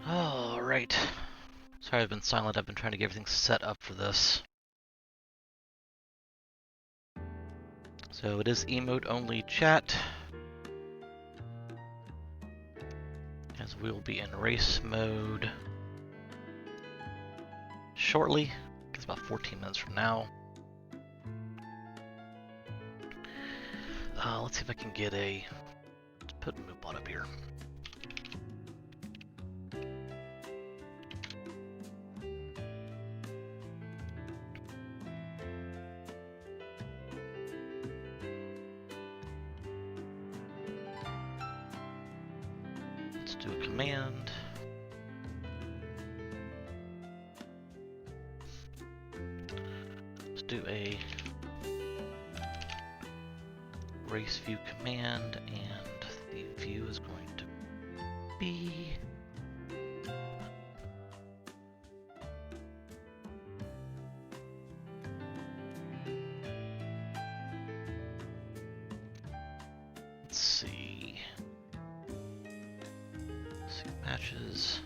Alright. Sorry I've been silent, I've been trying to get everything set up for this. So it is emote only chat, as we will be in race mode shortly. It's about 14 minutes from now. Let's see if I can get a... Let's put Moobot up here. Let's do a command. Let's do a race view command, and the view is going to be matches.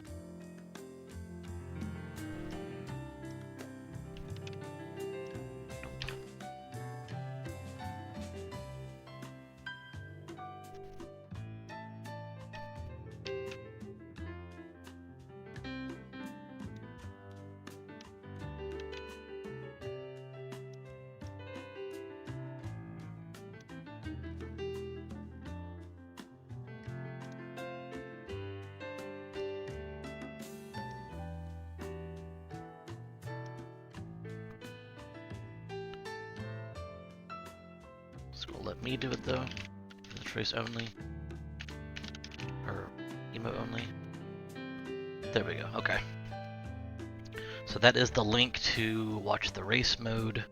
It's gonna let me do it though. The trace only. Or emote only. There we go, okay. So that is the link to watch the race mode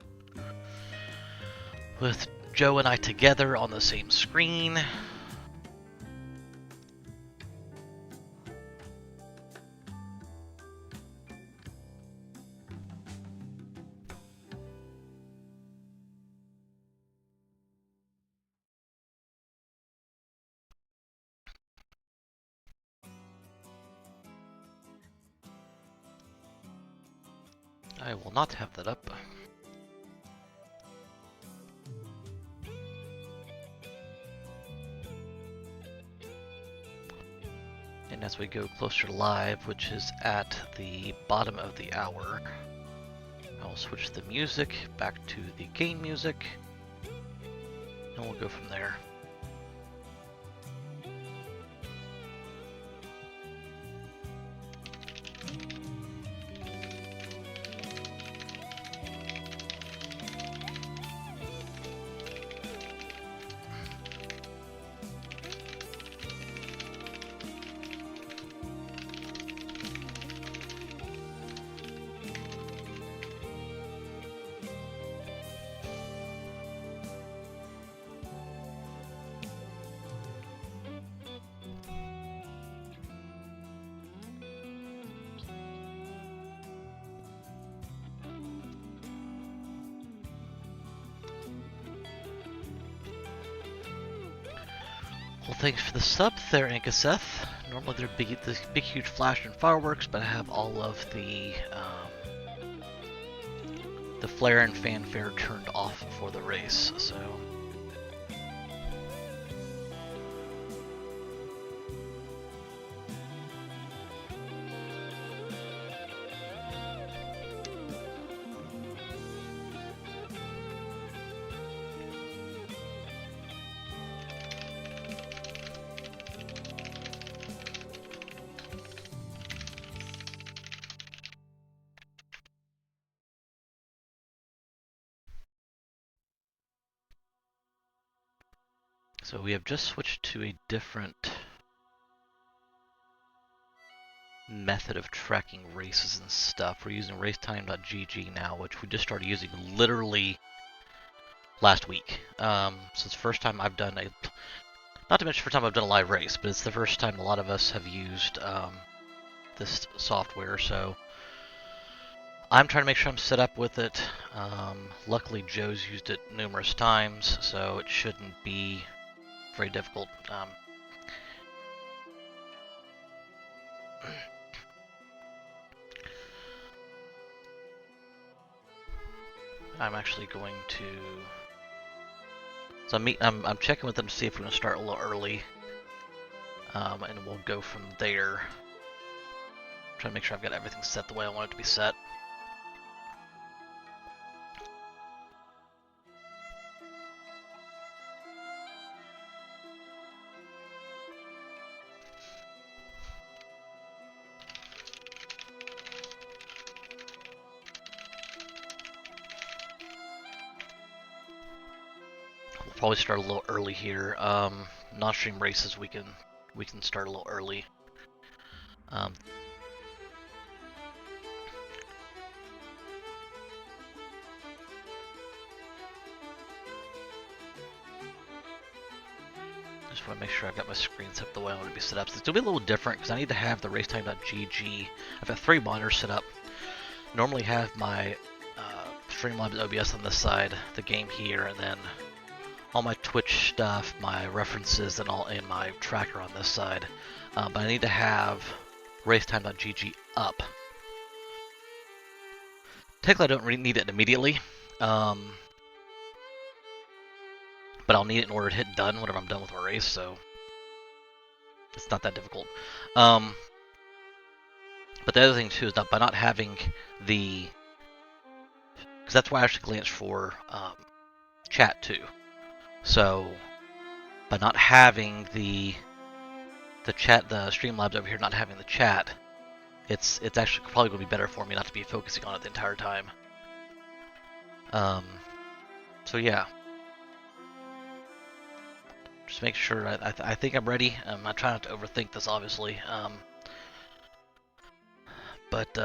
with Joe and I together on the same screen. I will not have that up. And as we go closer to live, which is at the bottom of the hour, I'll switch the music back to the game music, and we'll go from there. Well, thanks for the sub there, Ankaseth. Normally there'd be this big huge flash and fireworks, but I have all of the flare and fanfare turned off for the race, so... So we have just switched to a different method of tracking races and stuff. We're using racetime.gg now, which we just started using literally last week. So it's the first time I've done not to mention the first time I've done a live race, but it's the first time a lot of us have used this software, so I'm trying to make sure I'm set up with it. Luckily, Joe's used it numerous times, so it shouldn't be very difficult. I'm actually going to. So I'm checking with them to see if we're going to start a little early, and we'll go from there. Trying to make sure I've got everything set the way I want it to be set. We'll probably start a little early here. Non-stream races we can start a little early. Just want to make sure I've got my screen set the way I want it to be set up. So it's going to be a little different because I need to have the racetime.gg. I've got 3 monitors set up. Normally have my Streamlabs OBS on this side, the game here, and then all my Twitch stuff, my references, and all in my tracker on this side. But I need to have racetime.gg up. Technically, I don't really need it immediately, but I'll need it in order to hit done whenever I'm done with my race, so it's not that difficult. But the other thing too is that by not having the, because that's why I actually glanced for chat too. So by not having the chat, the Streamlabs over here not having the chat, it's actually probably going to be better for me not to be focusing on it the entire time. So yeah. Just make sure, I think I'm ready. I try not to overthink this, obviously. But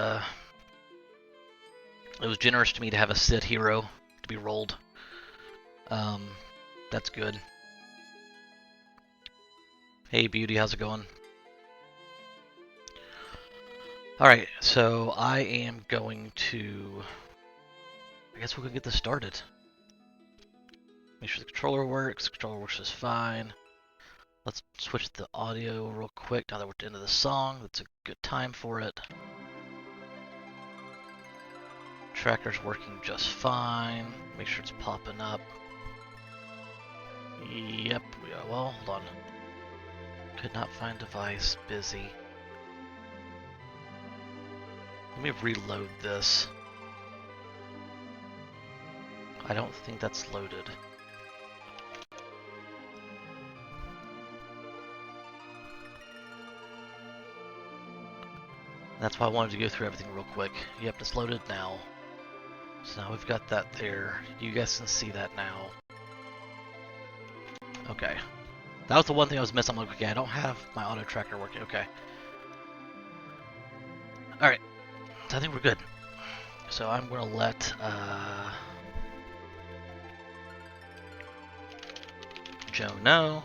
it was generous to me to have a Sid hero to be rolled. That's good. Hey, Beauty, how's it going? Alright, so I am going to... I guess we'll go get this started. Make sure the controller works. The controller works just fine. Let's switch the audio real quick now that we're into the song. That's a good time for it. Tracker's working just fine. Make sure it's popping up. Yep, we are. Well, hold on. Could not find device. Busy. Let me reload this. I don't think that's loaded. That's why I wanted to go through everything real quick. Yep, it's loaded now. So now we've got that there. You guys can see that now. Okay. That was the one thing I was missing. I'm like, okay, I don't have my auto tracker working. Okay. Alright. So I think we're good. So I'm going to let Joe know.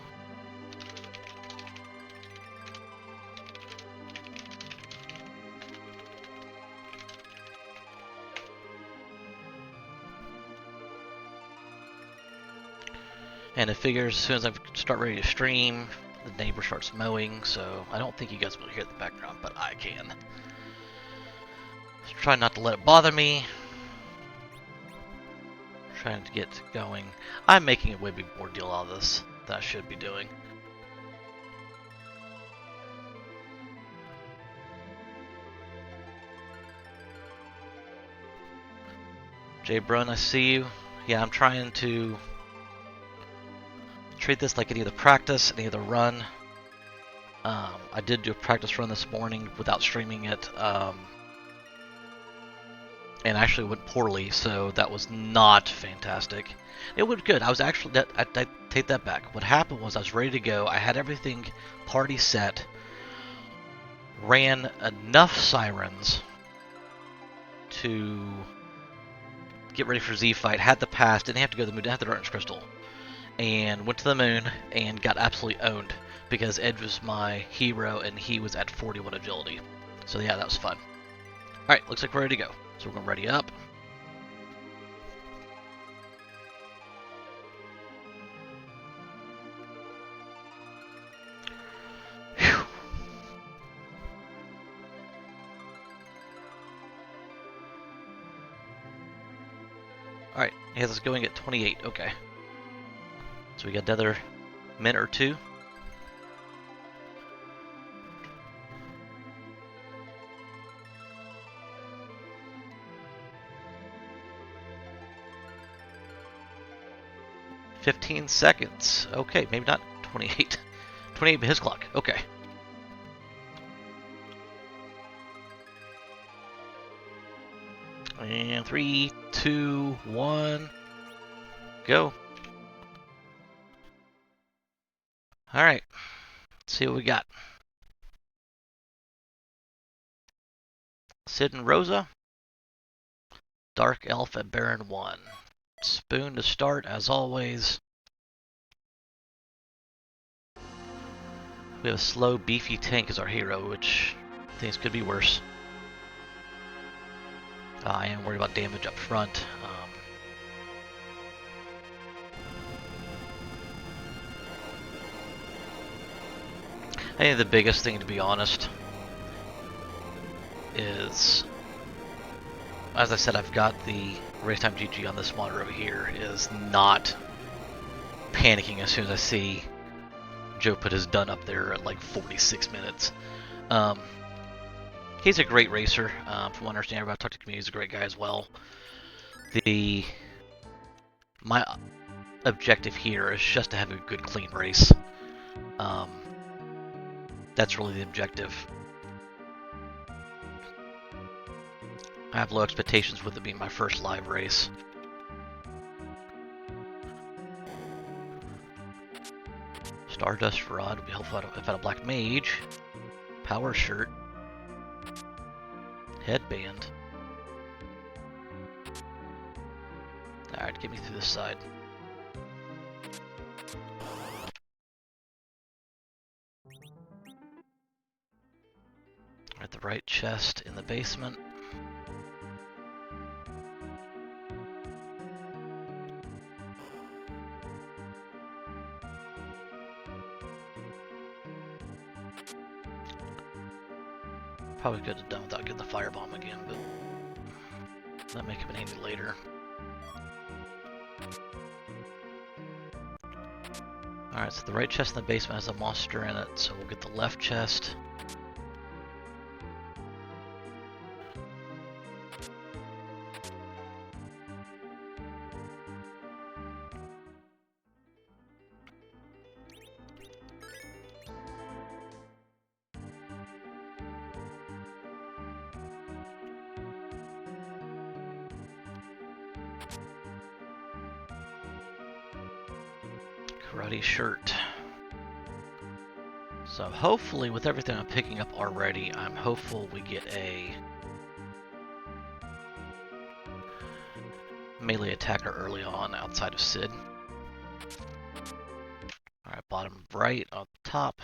And it figures as soon as I start ready to stream, the neighbor starts mowing, so I don't think you guys will hear the background, but I can. Just try not to let it bother me. Trying to get going. I'm making a way big more deal out of this than I should be doing. Jay Brun, I see you. Yeah, I'm trying to treat this like any other practice, any other run. I did do a practice run this morning without streaming it. and actually went poorly, so that was not fantastic. It went good. I was actually, I take that back. What happened was I was ready to go. I had everything party set, ran enough sirens to get ready for Z fight, had the pass, didn't have to go to the moon, didn't have the darkness crystal, and went to the moon and got absolutely owned because Edge was my hero and he was at 41 agility. So yeah, that was fun. Alright, looks like we're ready to go. So we're going to ready up. Whew. Alright, it has us going at 28. Okay. So we got another minute or two. "15 seconds. Okay, maybe not 28. 28 his clock. Okay. And 3, 2, 1, go. Alright, let's see what we got. Sid and Rosa. Dark Elf at Baron 1. Spoon to start, as always. We have a slow, beefy tank as our hero, which things could be worse. I am worried about damage up front. I think the biggest thing, to be honest, is, as I said, I've got the race time GG on this monitor over here, is not panicking as soon as I see Joe put his done up there at like 46 minutes. He's a great racer. From what I understand, everybody I talked to the community, he's a great guy as well. My objective here is just to have a good, clean race. That's really the objective. I have low expectations with it being my first live race. Stardust Rod would be helpful if I had a black mage. Power shirt. Headband. Alright, get me through this side. At the right chest in the basement. Probably could have done without getting the firebomb again, but that may come in handy later. Alright, so the right chest in the basement has a monster in it, so we'll get the left chest. Karate shirt. So hopefully with everything I'm picking up already, I'm hopeful we get a melee attacker early on outside of Sid. Alright, bottom right on top.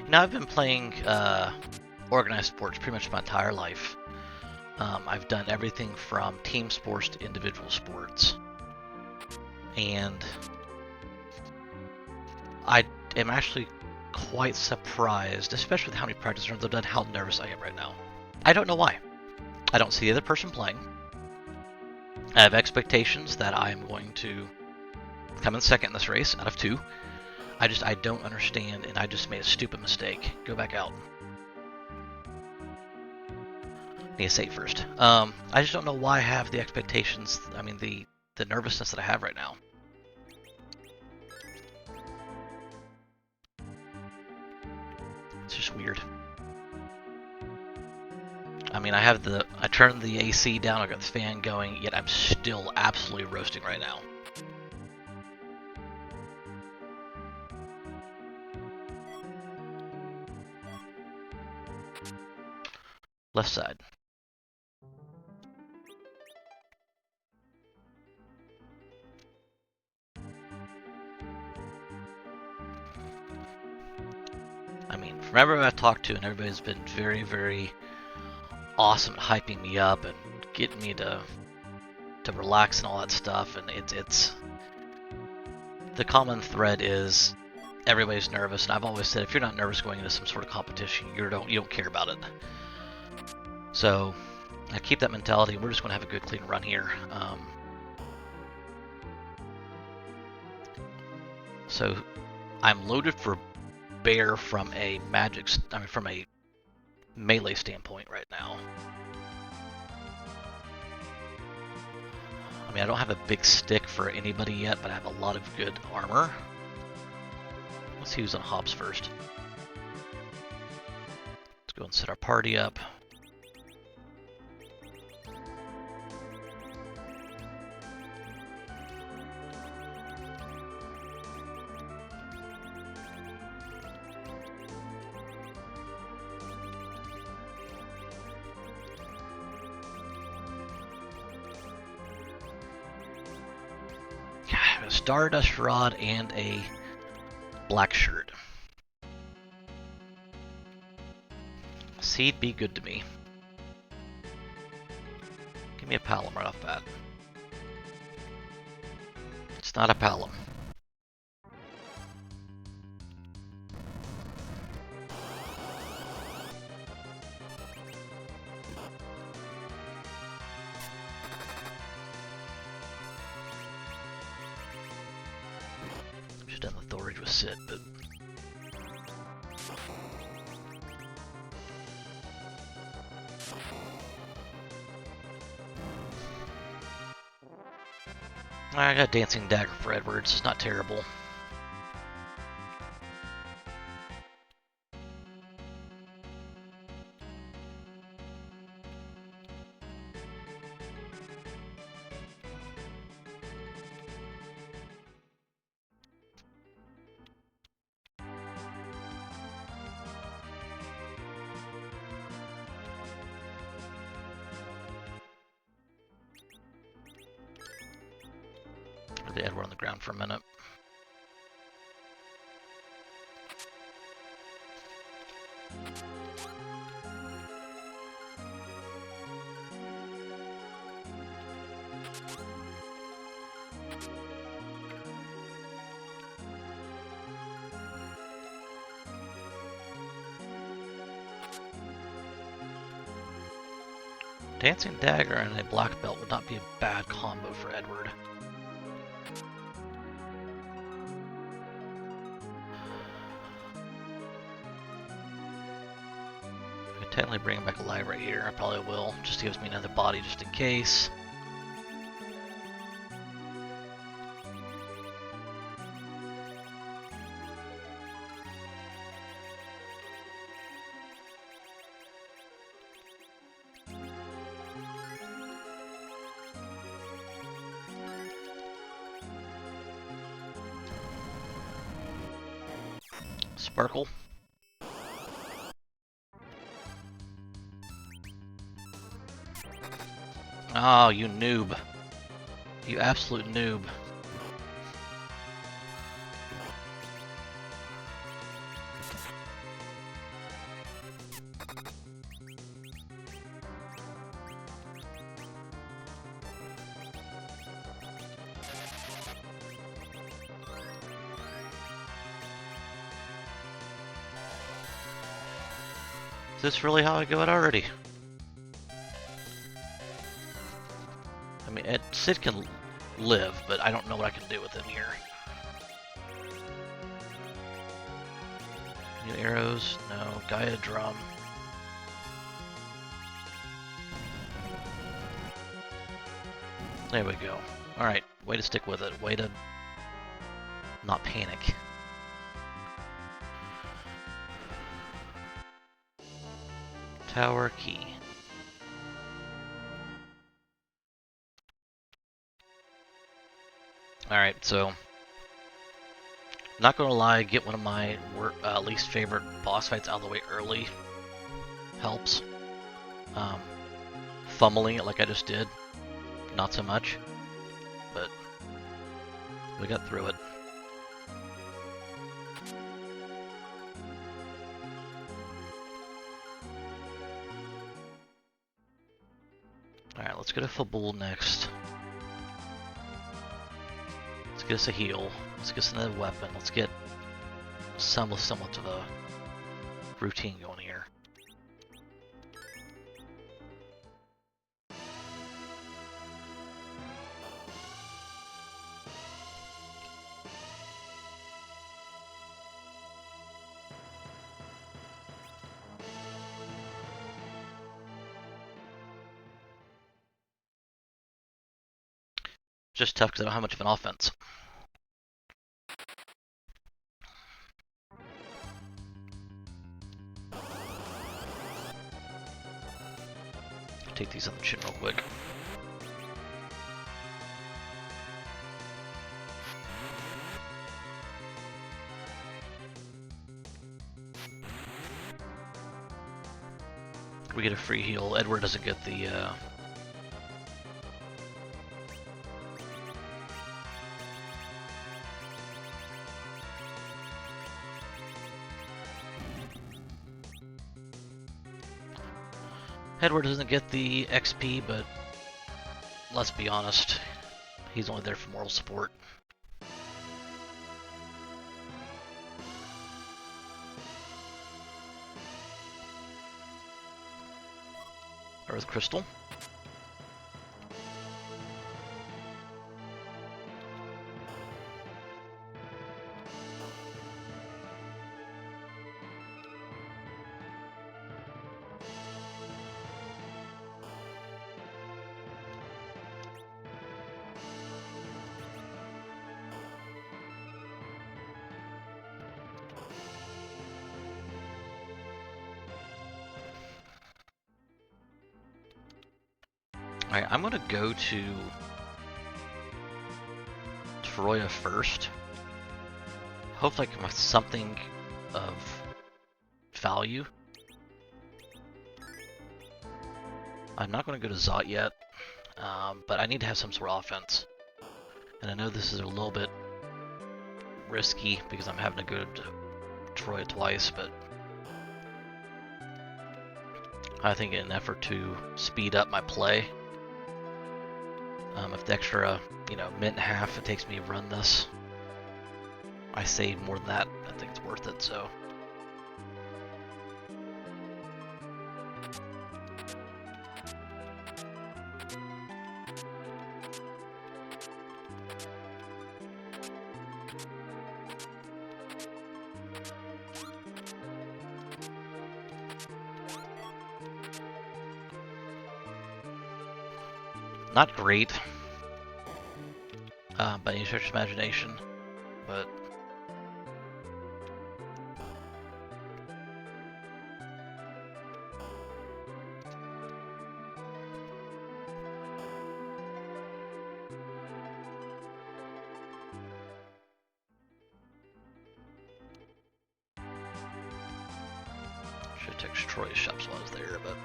Now I've been playing organized sports pretty much my entire life. I've done everything from team sports to individual sports. And I am actually quite surprised, especially with how many practice runs I've done, how nervous I am right now. I don't know why. I don't see the other person playing. I have expectations that I am going to come in second in this race out of 2. I don't understand, and I just made a stupid mistake. Go back out. need to save first. I just don't know why I have the expectations. I mean, the nervousness that I have right now. It's just weird. I mean, I turned the AC down, I got the fan going, yet I'm still absolutely roasting right now. Left side. I mean, from everyone I've talked to, and everybody's been very, very awesome at hyping me up and getting me to relax and all that stuff, and it's the common thread is everybody's nervous, and I've always said if you're not nervous going into some sort of competition, you don't care about it. So I keep that mentality. We're just going to have a good clean run here. So I'm loaded for bear from a from a melee standpoint right now. I mean, I don't have a big stick for anybody yet, but I have a lot of good armor. Let's see who's on hops first. Let's go and set our party up. A Stardust Rod and a black shirt. Seed be good to me. Give me a Palom right off bat. It's not a Palom. Should have done the Thorage with Sid, but I got Dancing Dagger for Edwards. It's not terrible. The Edward on the ground for a minute. Dancing Dagger and a black belt would not be a bad combo for Edward. Technically bring him back alive right here. I probably will. Just gives me another body just in case. Sparkle. Oh, you noob. You absolute noob. Is this really how I go it already? I mean, Sid can live, but I don't know what I can do with him here. New arrows? No. Gaia drum. There we go. Alright, way to stick with it. Way to not panic. Tower key. Alright, so not gonna lie, get one of my least favorite boss fights out of the way early helps. Fumbling it like I just did, not so much, but we got through it. Alright, let's get a Fabul next. Let's get us a heal. Let's get us another weapon. Let's get somewhat of a routine going here. Just tough because I don't have much of an offense. Take these on the chin real quick. We get a free heal. Edward doesn't get the Edward doesn't get the XP, but let's be honest, he's only there for moral support. Earth Crystal. Alright, I'm gonna go to Troya first. Hopefully I can find something of value. I'm not gonna go to Zot yet, but I need to have some sort of offense. And I know this is a little bit risky because I'm having to go to Troya twice, but I think in an effort to speed up my play, if the extra, minute and a half it takes me to run this, I save more than that, I think it's worth it, so. Not great, by any stretch of imagination, but should have texted Troy's shops while I was there, but.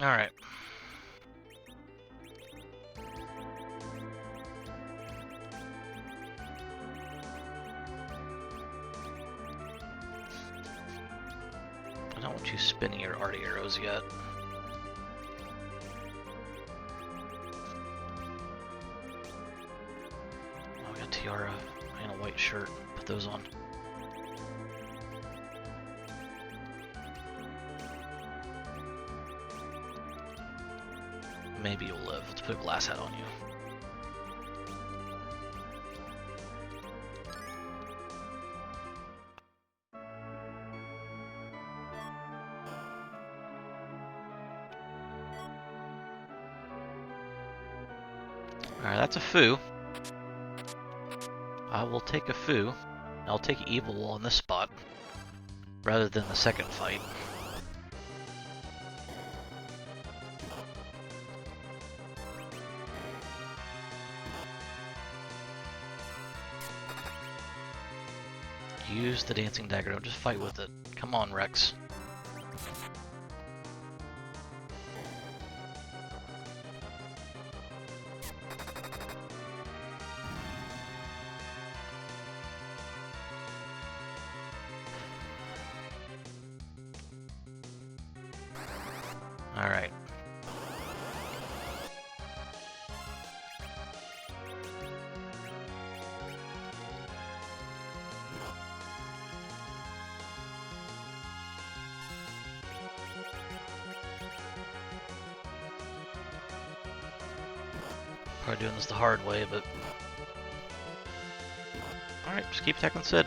Alright. I don't want you spinning your arty arrows yet. Oh, I got a tiara and a white shirt. Put those on. Maybe you'll live. Let's put a glass hat on you. Alright, that's a foo. I will take a foo. I'll take evil on this spot, rather than the second fight. Use the dancing dagger, don't just fight with it. Come on, Rex. Alright. Probably doing this the hard way, but... Alright, just keep attacking Sid.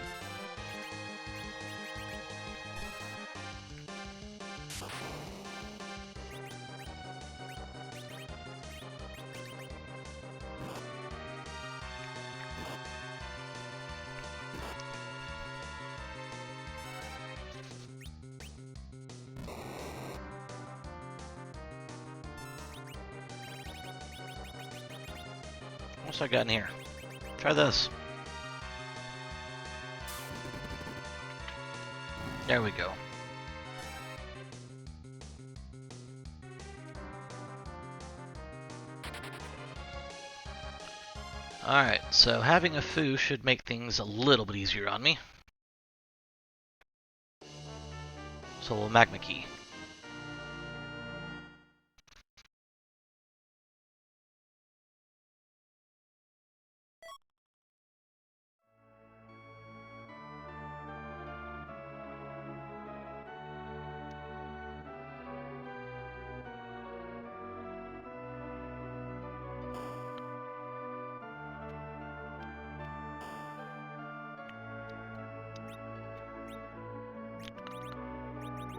What's I got in here? Try this. There we go. Alright, so having a foo should make things a little bit easier on me. So we'll magma key.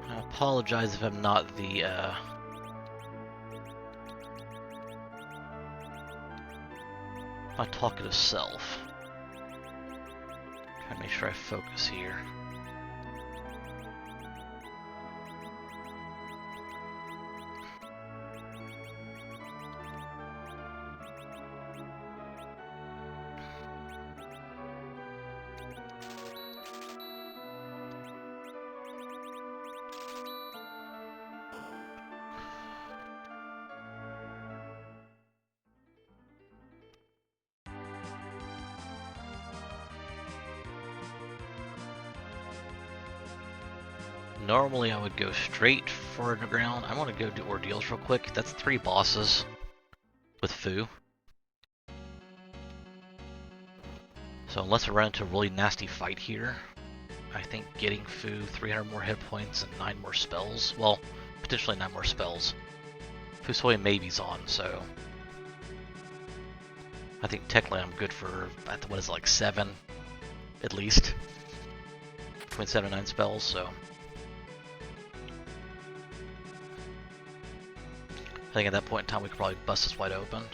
I apologize if I'm not the, my talkative self. Trying to make sure I focus here. Normally I would go straight for underground. I want to go do ordeals real quick. That's 3 bosses with foo. So unless I run into a really nasty fight here, I think getting foo, 300 more hit points and 9 more spells. Well, potentially 9 more spells. Foo's only maybes on, so I think technically I'm good for, what is it, like 7 at least. Between 7 and 9 spells, so I think at that point in time we could probably bust this wide open.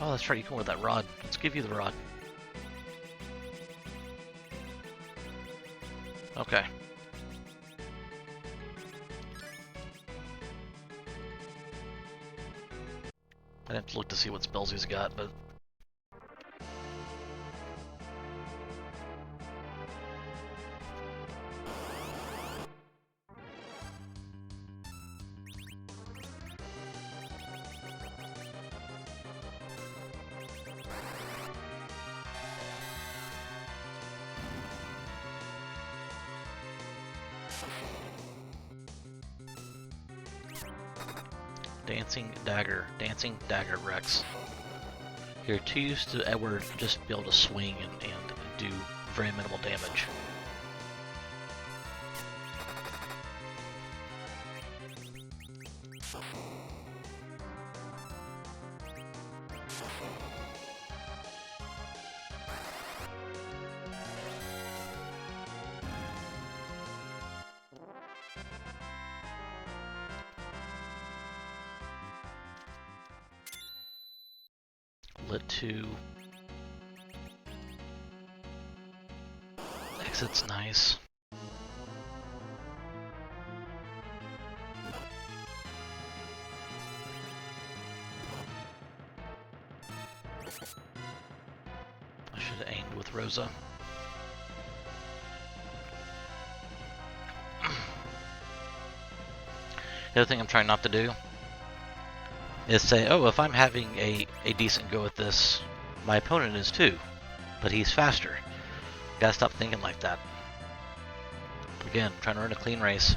Oh, that's right, you can wear that rod. Let's give you the rod. Okay. I didn't look to see what spells he's got, but... Dancing Dagger Rex. You're too used to Edward just be able to swing and do very minimal damage. Lit 2. Exit's nice. I should have aimed with Rosa. The other thing I'm trying not to do is say, oh, if I'm having a decent go at this, my opponent is too, but he's faster. Gotta stop thinking like that. Again, trying to run a clean race.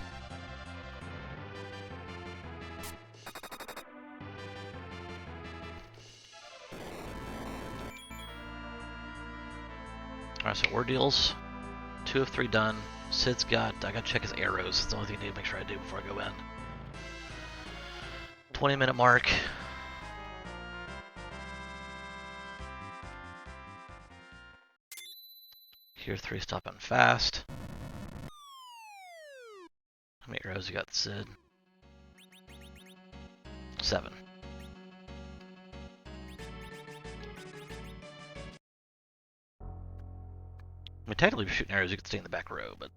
Alright, so ordeals, 2 of 3 done. Sid's I gotta check his arrows. That's the only thing I need to make sure I do before I go in. 20-minute mark. Here 3 stopping fast. How many arrows you got, Sid? 7. I mean, technically, if you're shooting arrows, you could stay in the back row, but...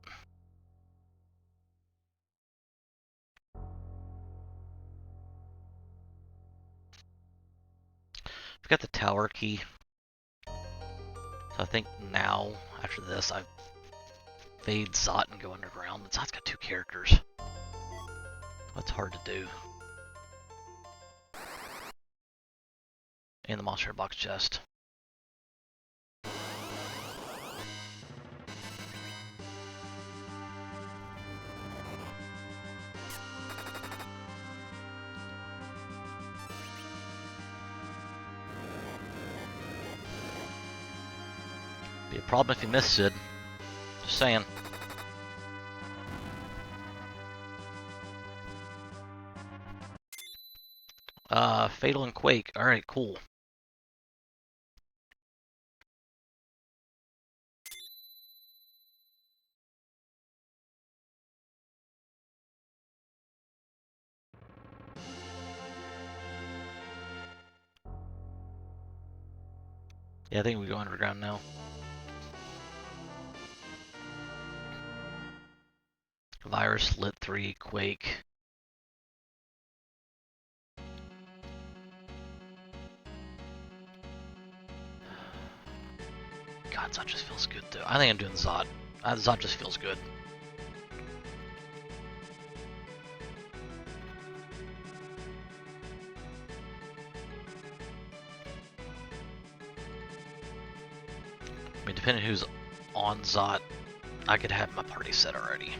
I've got the tower key. So I think now, after this, I fade Zot and go underground. But Zot's got 2 characters. That's hard to do. And the monster box chest. Be a problem if you miss Sid. Just saying. Fatal and Quake. Alright, cool. Yeah, I think we go underground now. Virus, Lit 3, Quake. God, Zot just feels good though. I think I'm doing Zot. Zot just feels good. I mean, depending who's on Zot, I could have my party set already.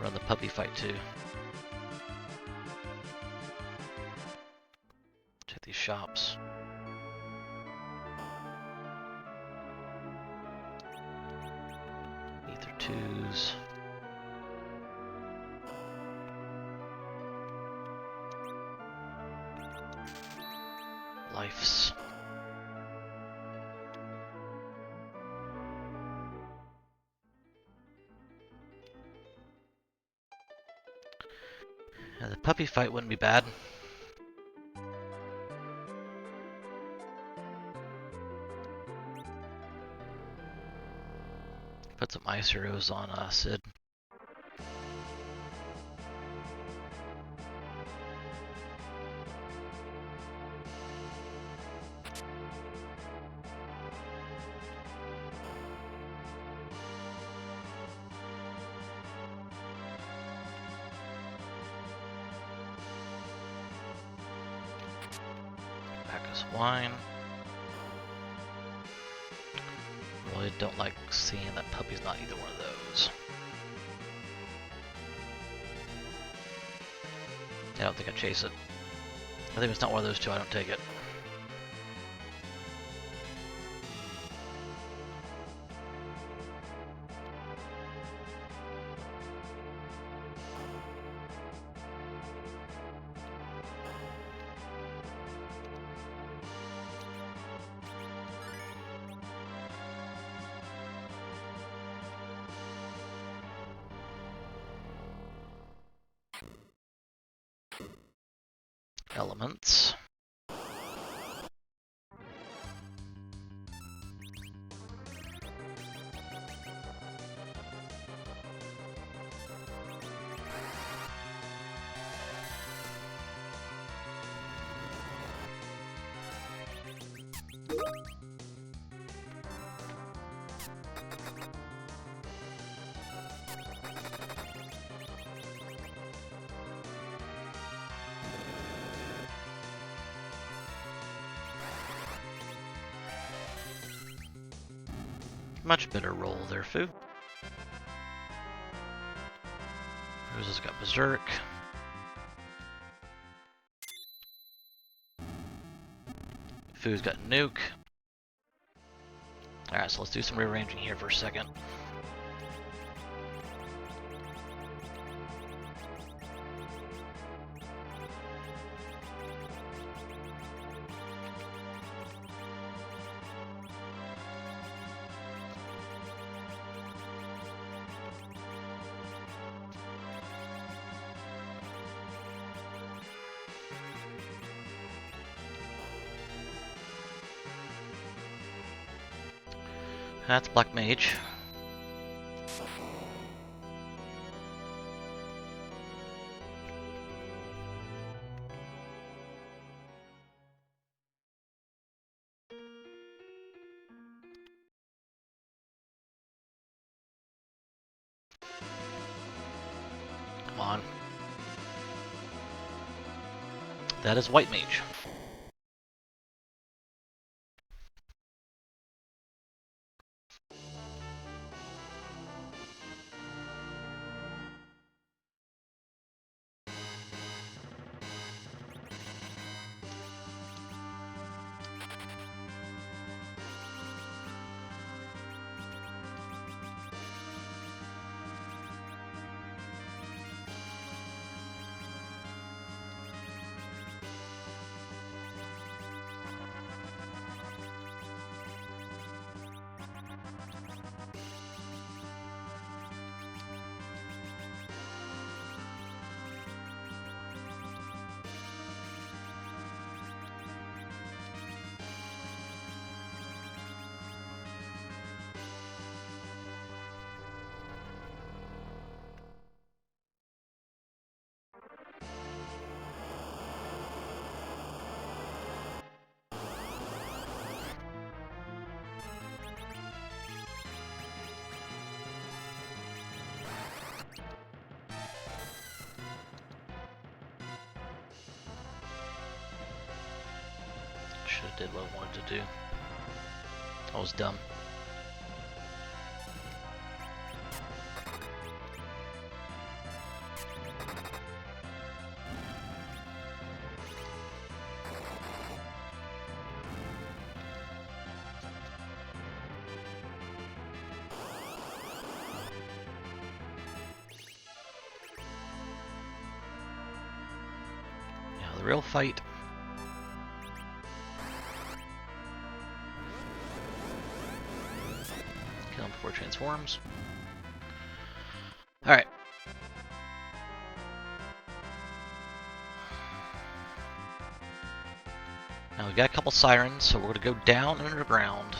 Run the puppy fight too. Check these shops. Ether 2s. Lifes. Yeah, the puppy fight wouldn't be bad. Put some ice heroes on Sid. Bacchus wine. Really don't like seeing that puppy's not either one of those. I don't think I chase it. I think if it's not one of those two, I don't take it. elements. Much better roll there, Foo. Rosa's got Berserk. Foo's got Nuke. Alright, so let's do some rearranging here for a second. That's Black Mage. Come on. That is White Mage. Should've did what I wanted to do. I was dumb. Now the real fight. Kill him before it transforms. Alright. Now we got a couple sirens, so we're going to go down underground.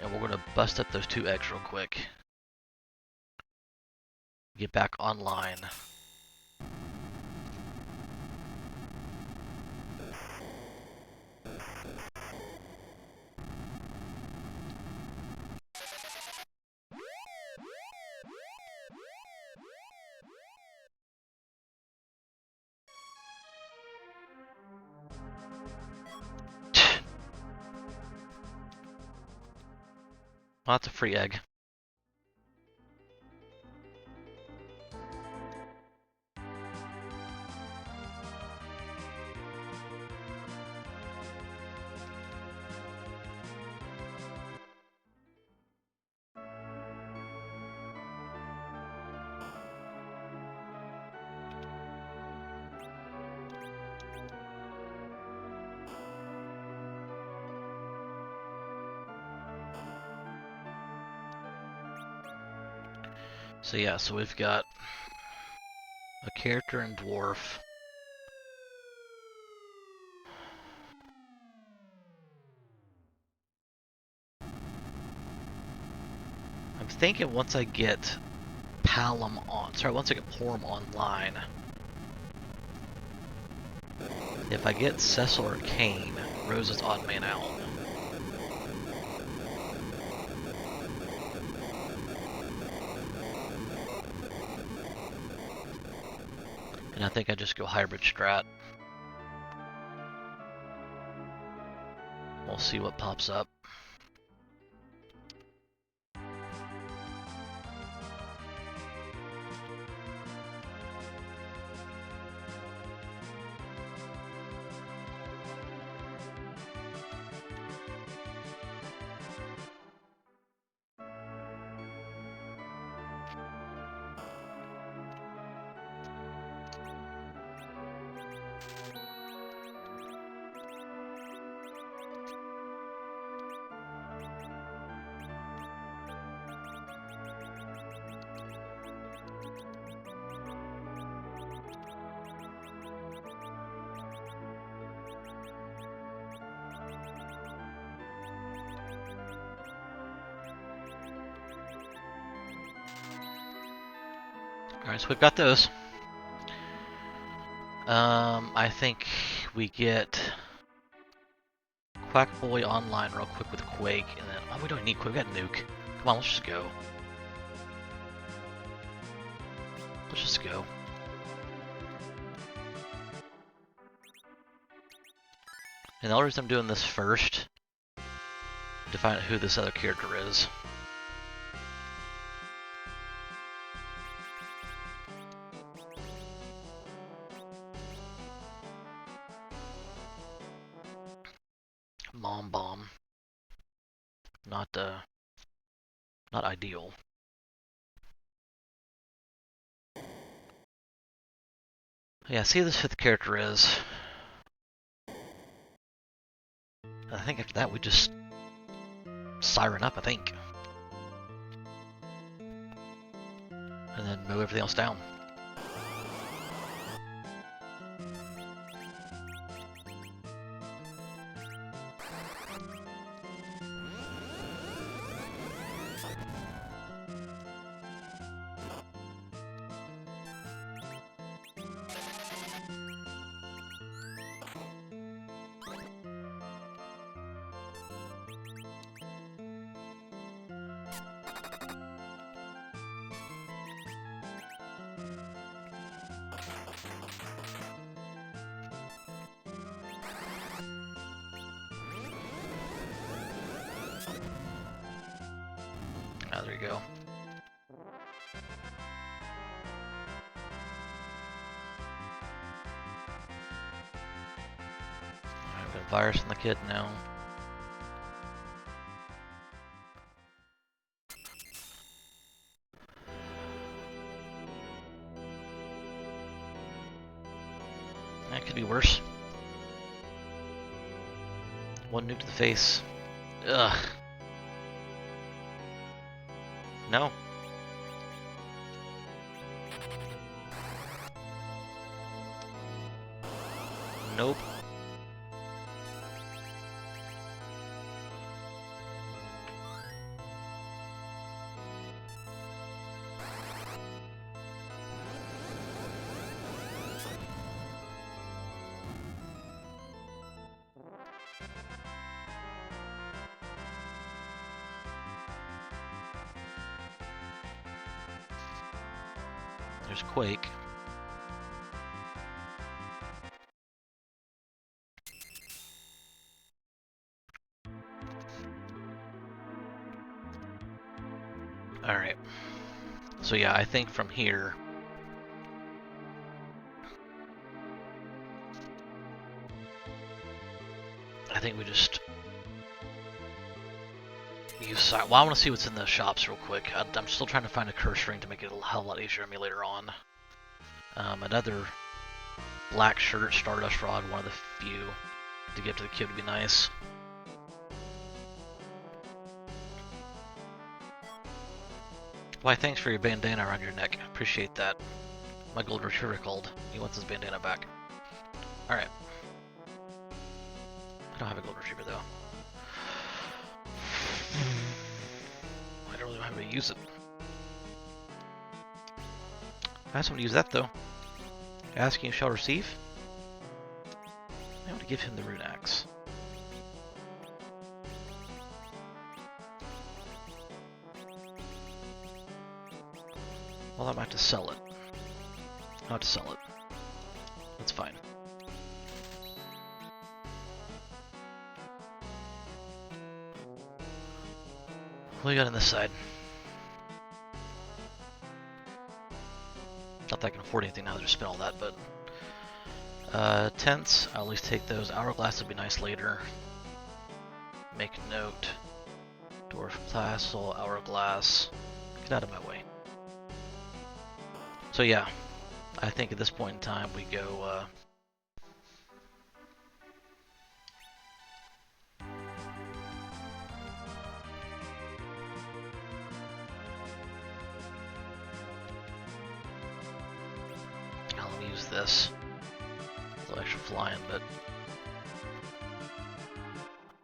And we're going to bust up those 2 eggs real quick. Get back online. Well, that's a free egg. So yeah, so we've got A character in Dwarf. I'm thinking once I get once I get Porum online, if I get Cecil or Kane, Rose is odd man out. And I think I just go hybrid strat. We'll see what pops up. Alright, so we've got those. I think we get Quack Boy online real quick with Quake, and then, oh, we don't need Quake, we got Nuke. Come on, let's just go. Let's just go. And the only reason I'm doing this first, to find out who this other character is. Mom Bomb. Not ideal. Yeah, see who this fifth character is. I think after that we just siren up, I think. And then move everything else down. Ah, there you go. Alright, we've got a virus in the kit now. That could be worse. One nuke to the face. Ugh. No. Nope. There's Quake. Alright. So yeah, I think from here... I think we just... Well, I want to see what's in the shops real quick. I'm still trying to find a curse ring to make it a hell of a lot easier on me later on. Another black shirt, Stardust Rod, one of the few to give to the kid would be nice. Why, thanks for your bandana around your neck. Appreciate that. my golden retriever called? He wants his bandana back. Alright. I don't have a golden retriever though. I don't really know how to use it. I have someone to use that though. Asking shall receive. I want to give him the rune axe. Well, I might have to sell it. I'll have to sell it. That's fine. What do we got on this side? Not that I can afford anything now to just spend all that, but... tents, I'll at least take those. Hourglass would be nice later. Make note. Dwarf Castle, Hourglass. Get out of my way. So yeah, I think at this point in time we go, I'll use this. A little extra flying, but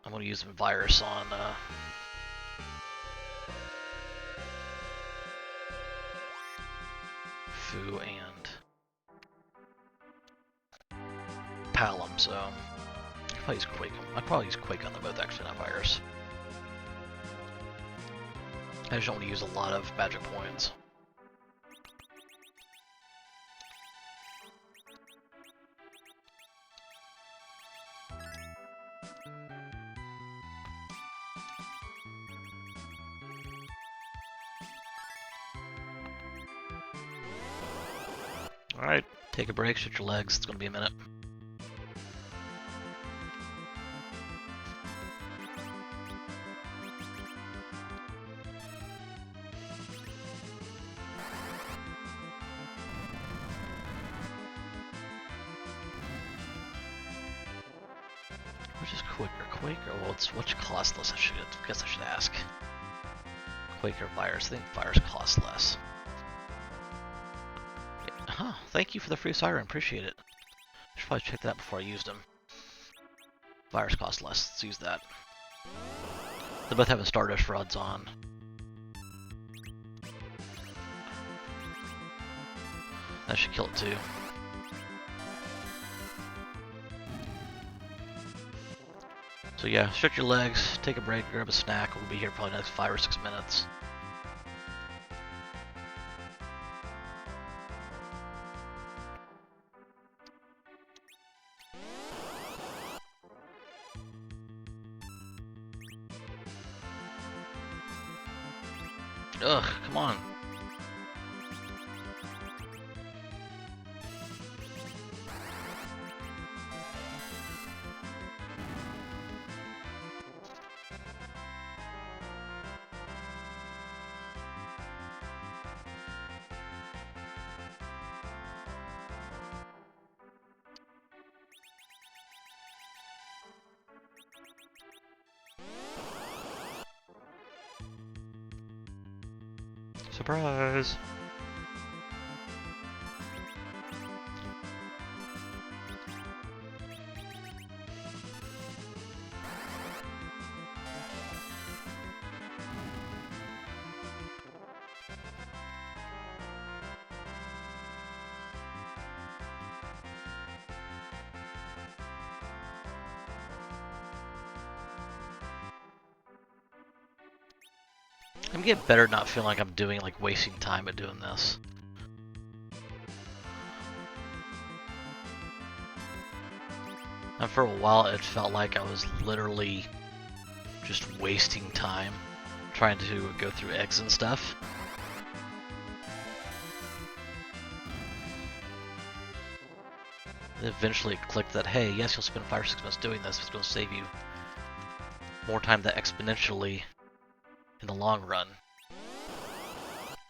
I'm going to use virus on, Fu and Palom, so I'll probably use Quake. I'd probably use Quake on them both, actually, not virus. I just don't want to use a lot of magic points. Alright, take a break, stretch your legs, it's gonna be a minute. Which is Quake or well, which costs less? I guess I should ask. Quake or virus? I think virus costs less. Huh, thank you for the free siren, appreciate it. Should probably check that out before I used them. Virus costs less, let's use that. They both have a Stardust rods on. That should kill it too. So yeah, stretch your legs, take a break, grab a snack. We'll be here probably the next 5 or 6 minutes. Ugh, come on. Surprise! I'm getting better at not feeling like I'm doing, like, wasting time at doing this. And for a while it felt like I was literally just wasting time trying to go through eggs and stuff. And eventually it clicked that, hey, yes, you'll spend 5 or 6 months doing this, it's going to save you more time than exponentially in the long run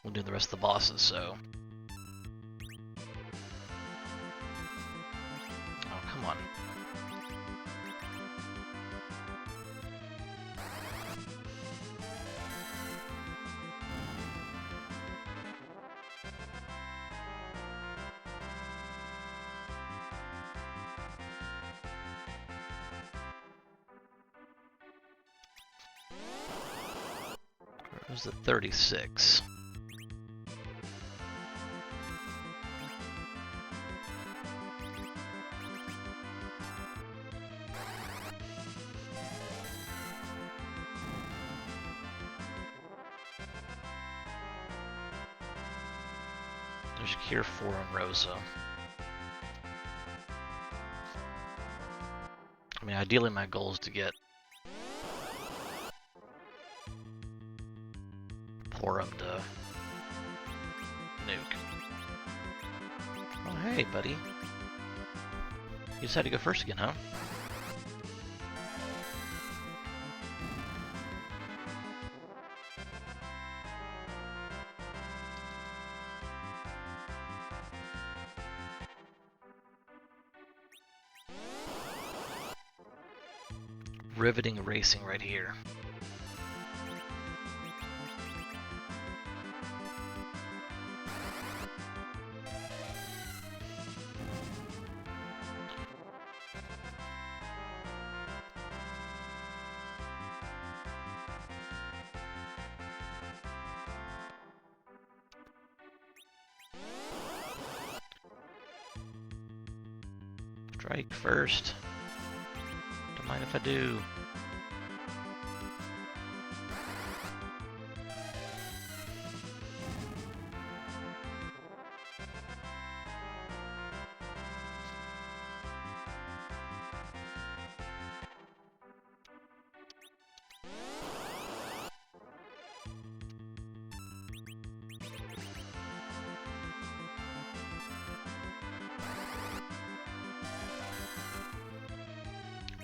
when doing the rest of the bosses, so... Oh, come on. It was the 36. There's Cure 4 on Rosa. I mean, ideally my goal is to get Porum to nuke. Oh, hey, buddy. You decided to go first again, huh? Riveting racing right here. Strike first. Don't mind if I do.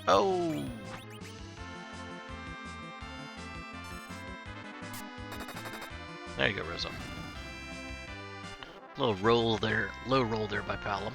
Oh! There you go, Rizzo. Little roll there, low roll there by Palom.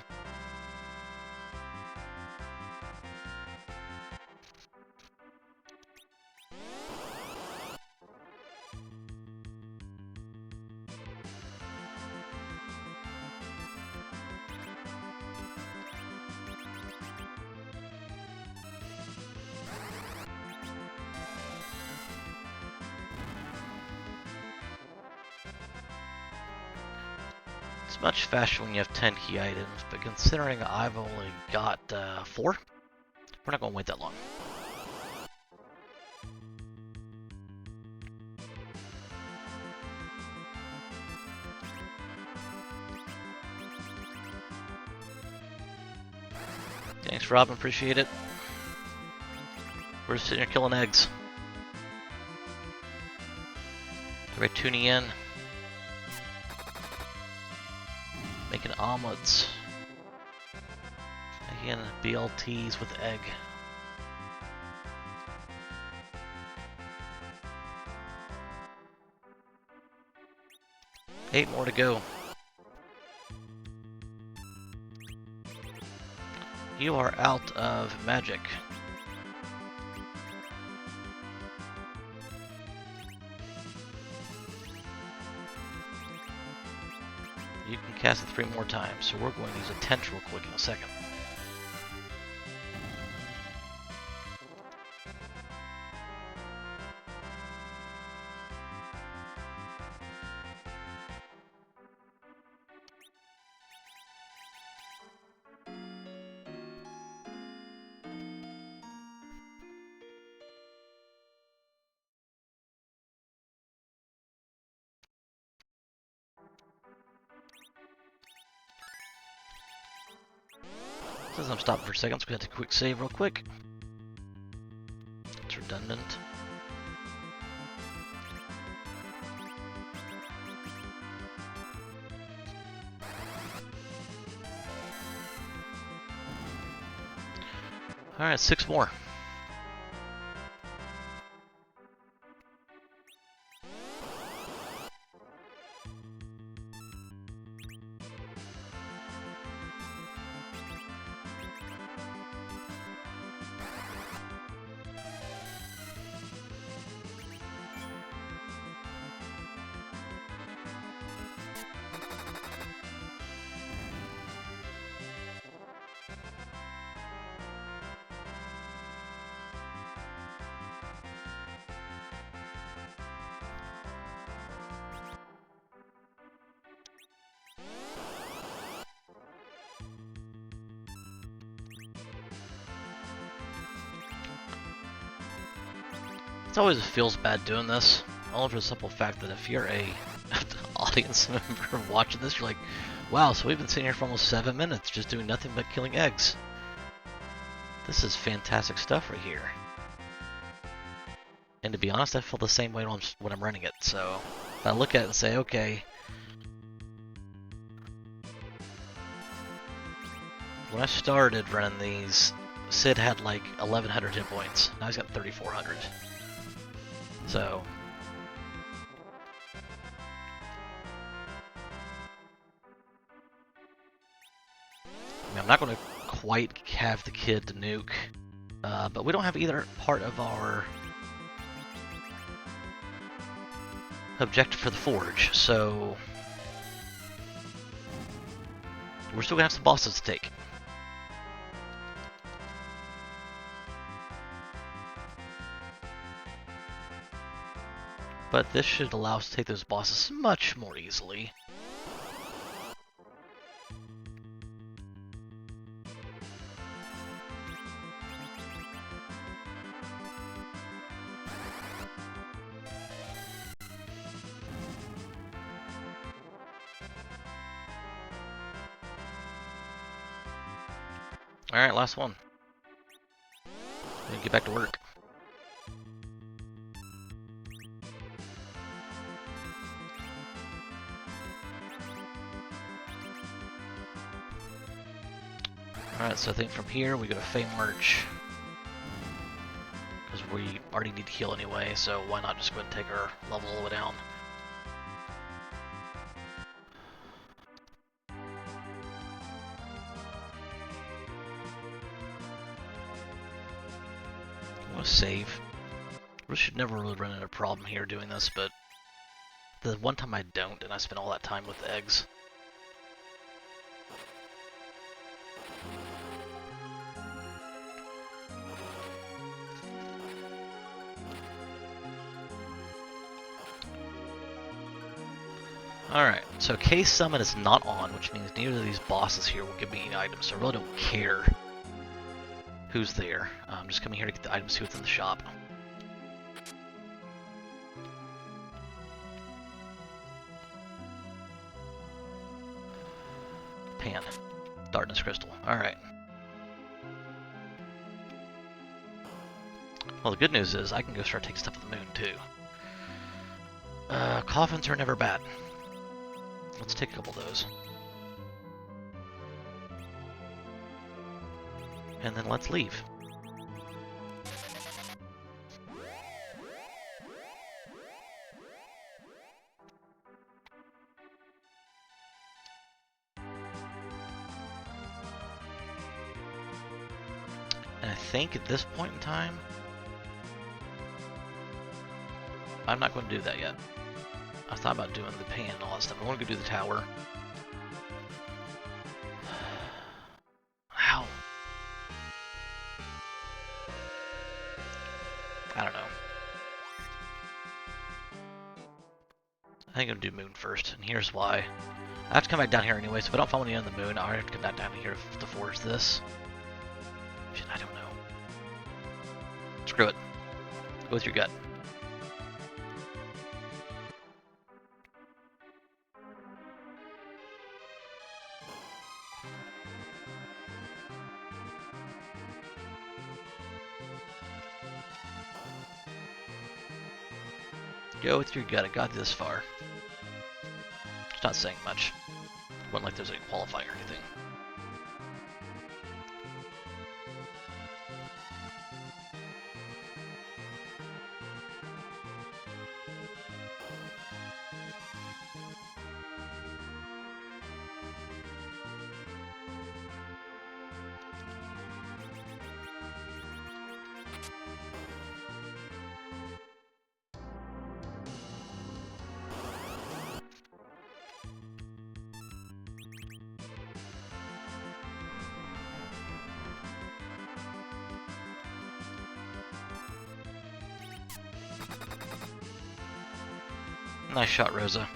It's much faster when you have 10 key items, but considering I've only got 4, we're not going to wait that long. Thanks, Robin. Appreciate it. We're just sitting here killing eggs. Everybody tuning in. Making omelets. Making BLTs with egg. Eight more to go. You are out of magic. You can cast it 3 more times, so we're going to use a tench real quick in a second. Since I'm stopping for a second, so we have to quick save real quick. It's redundant. Alright, 6 more. It always feels bad doing this, only for the simple fact that if you're a audience member watching this, you're like, wow, so we've been sitting here for almost 7 minutes just doing nothing but killing eggs. This is fantastic stuff right here. And to be honest, I feel the same way when I'm running it, so if I look at it and say, okay, when I started running these, Sid had like 1,100 hit points. Now he's got 3,400. So I mean, I'm not going to quite have the kid to nuke, but we don't have either part of our objective for the forge, so we're still going to have some bosses to take. But this should allow us to take those bosses much more easily. Alright, last one. Get back to work. Alright, so I think from here we go to Fey March. Because we already need to heal anyway, so why not just go ahead and take our level all the way down. I'm gonna save. We should never really run into a problem here doing this, but the one time I don't, and I spend all that time with the eggs. Alright, so Case Summon is not on, which means neither of these bosses here will give me any items, so I really don't care who's there. I'm just coming here to get the items, see what's in the shop. Pan. Darkness Crystal. Alright. Well, the good news is I can go start taking stuff at the moon, too. Coffins are never bad. Let's take a couple of those. And then let's leave. And I think at this point in time, I'm not going to do that yet. I thought about doing the pan and all that stuff. I want to go do the tower. Ow. I don't know. I think I'm going to do moon first, and here's why. I have to come back down here anyway, so if I don't find any on the moon, I have to come back down here to forge this. Shit, I don't know. Screw it. Go with your gut. Go with your gut. I got this far. It's not saying much. It wasn't like there's a qualifier or anything. Nice shot, Rosa.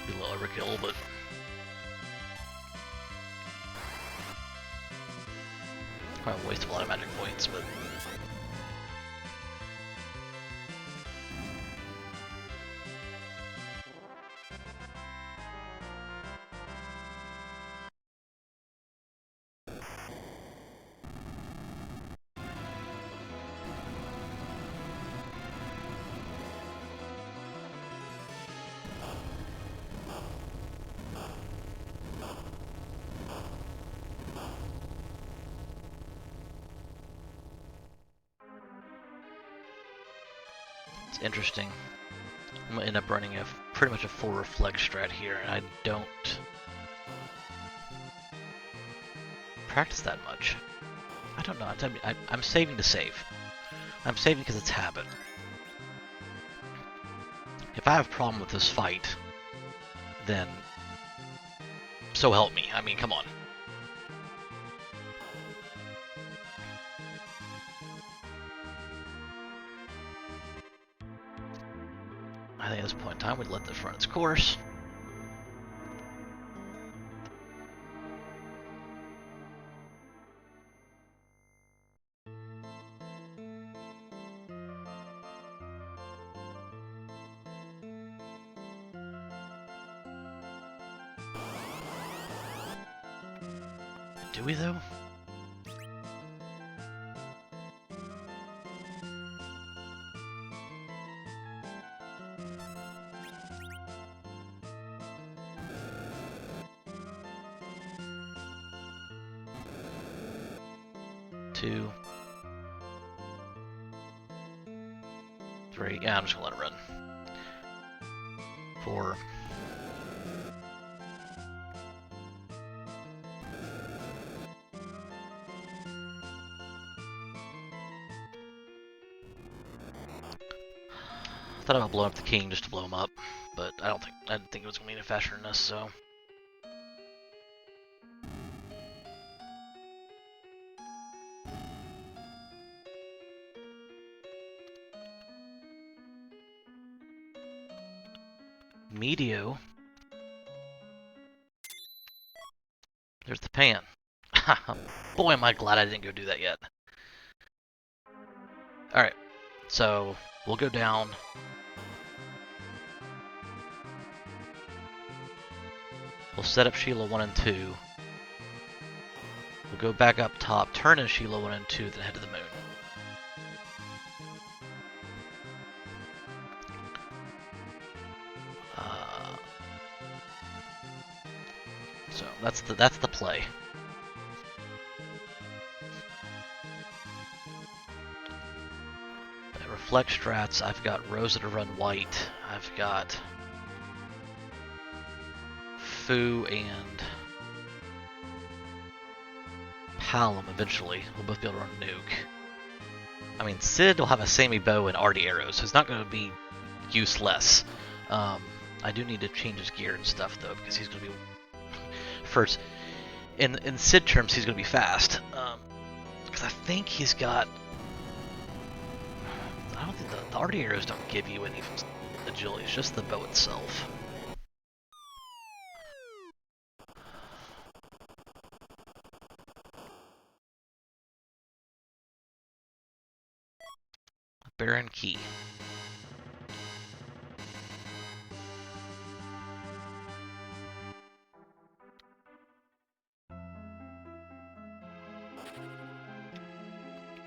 Be a little overkill, but Probably waste a lot of magic points, but... It's interesting. I'm gonna end up running a pretty much a full reflect strat here, and I don't practice that much. I don't know. I'm saving to save. I'm saving because it's habit. If I have a problem with this fight, then so help me. I mean, come on. I think at this point in time, we'd let this run its course. Do we, though? Two. Three. Yeah, I'm just gonna let it run. Four. I thought about blowing up the king just to blow him up, but I didn't think it was gonna be any faster than this, so. Medio. There's the pan. Boy, am I glad I didn't go do that yet. Alright, so we'll go down. We'll set up Sheila 1 and 2. We'll go back up top, turn in Sheila 1 and 2, then head to the moon. So that's the play. Reflect strats, I've got Rosa to run white. I've got Fu and Palom eventually. We'll both be able to run Nuke. I mean, Sid will have a Sammy bow and arty arrows, so it's not going to be useless. I do need to change his gear and stuff though, because he's going to be first. In Sid terms, he's going to be fast. Because I think he's got. I don't think the arty arrows don't give you any agility. It's just the bow itself. Baron Key.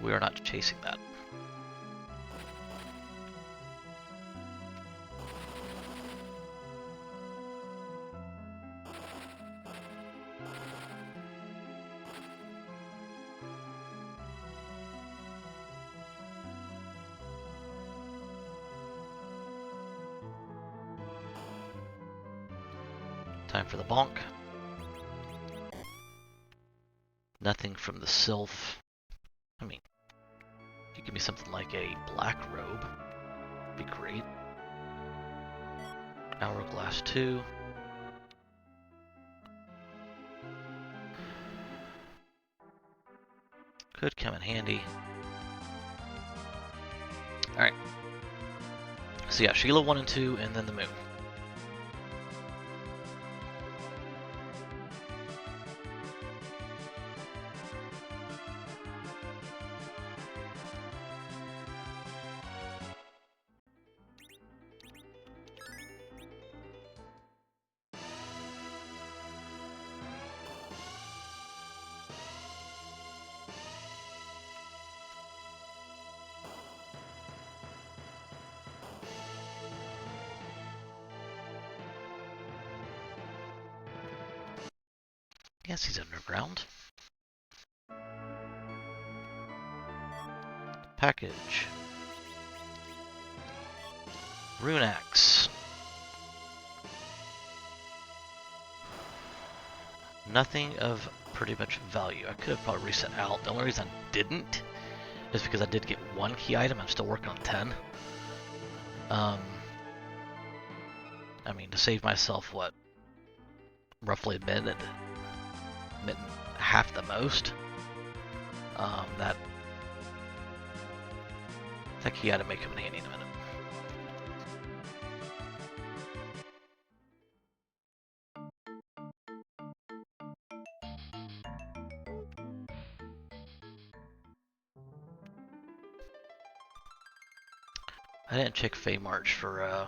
We are not chasing that. Time for the bonk. Nothing from the sylph. I mean, if you give me something like a black robe, be great. Hourglass 2. Could come in handy. Alright. So yeah, Sheila 1 and 2, and then the moon. guess he's underground. Package. Rune Axe. Nothing of pretty much value. I could have probably reset out. The only reason I didn't is because I did get 1 key item. I'm still working on 10. I mean, to save myself, what? Roughly a minute and half the most. That key item may come in handy in a minute. I didn't check Fey March for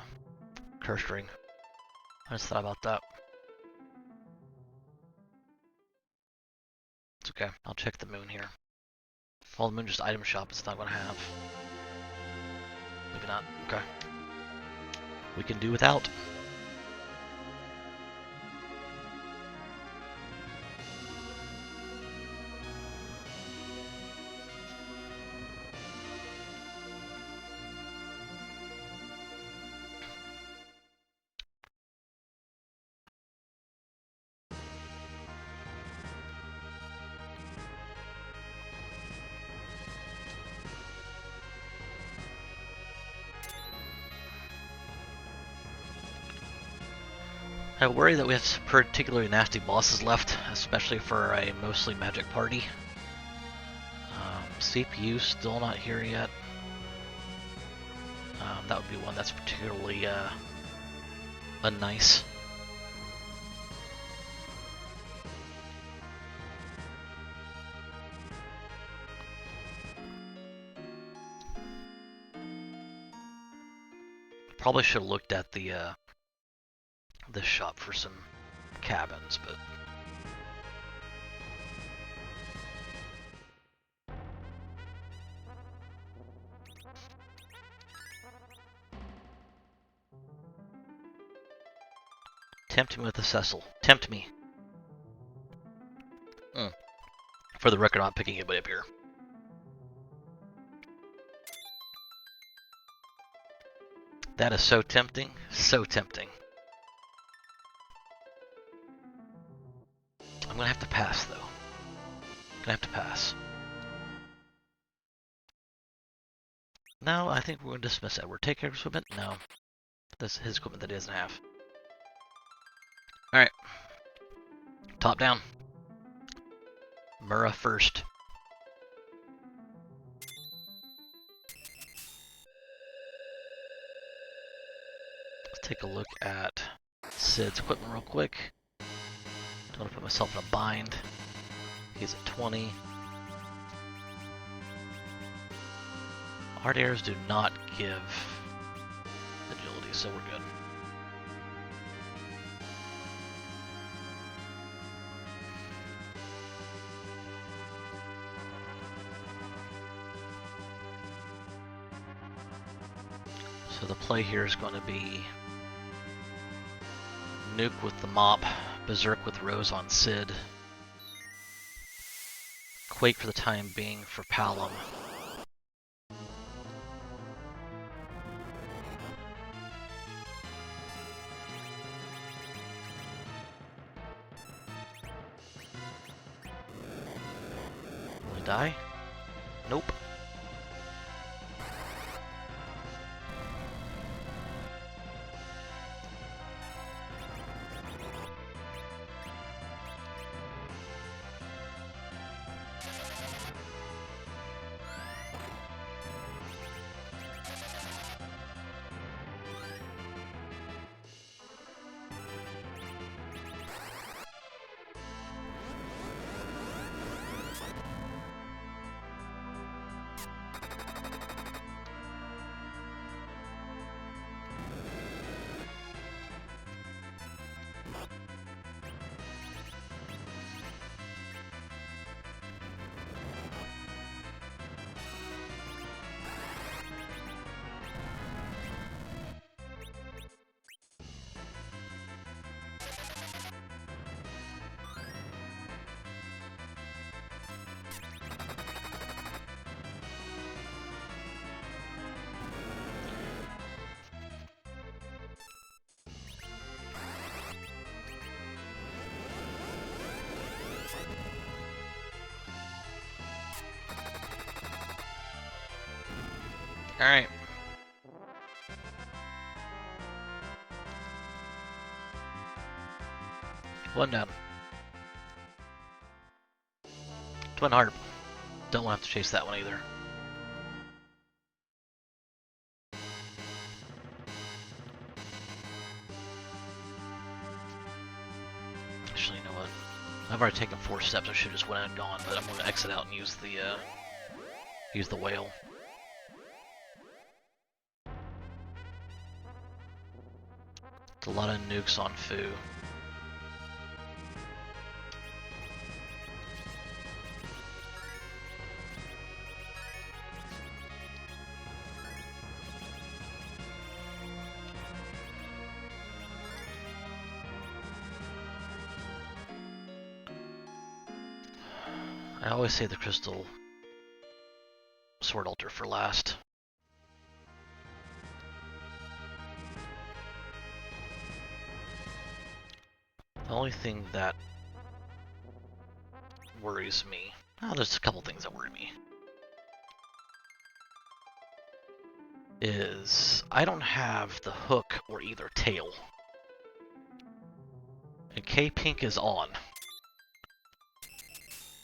Curse Ring. I just thought about that. It's okay. I'll check the moon here. Well, the moon just item shop. It's not going to have. Maybe not. Okay. We can do without. I worry that we have some particularly nasty bosses left, especially for a mostly magic party. CPU still not here yet. That would be one that's particularly unnice. Probably should have looked at the this shop for some cabins, but tempt me with a Cecil. Tempt me. For the record, I'm not picking anybody up here. That is so tempting. So tempting. I'm gonna have to pass, though. Gonna have to pass. No, I think we're gonna dismiss Edward. Take care of equipment? No. That's his equipment that he doesn't have. Alright. Top down. Murrah first. Let's take a look at Sid's equipment real quick. Don't want to put myself in a bind. He's at 20. Hard arrows do not give agility, so we're good. So the play here is going to be Nuke with the Mop, Berserk with Rose on Sid, Quake for the time being for Palom. Will he die? Nope. Alright. One down. Twin Harp. Don't want to have to chase that one either. Actually, you know what? I've already taken 4 steps. I should have just went out and gone, but I'm going to exit out and use the whale. It's a lot of nukes on Fu. I always save the crystal sword altar for last. The only thing that worries me, well, there's a couple things that worry me, is I don't have the hook or either tail. And K-Pink is on,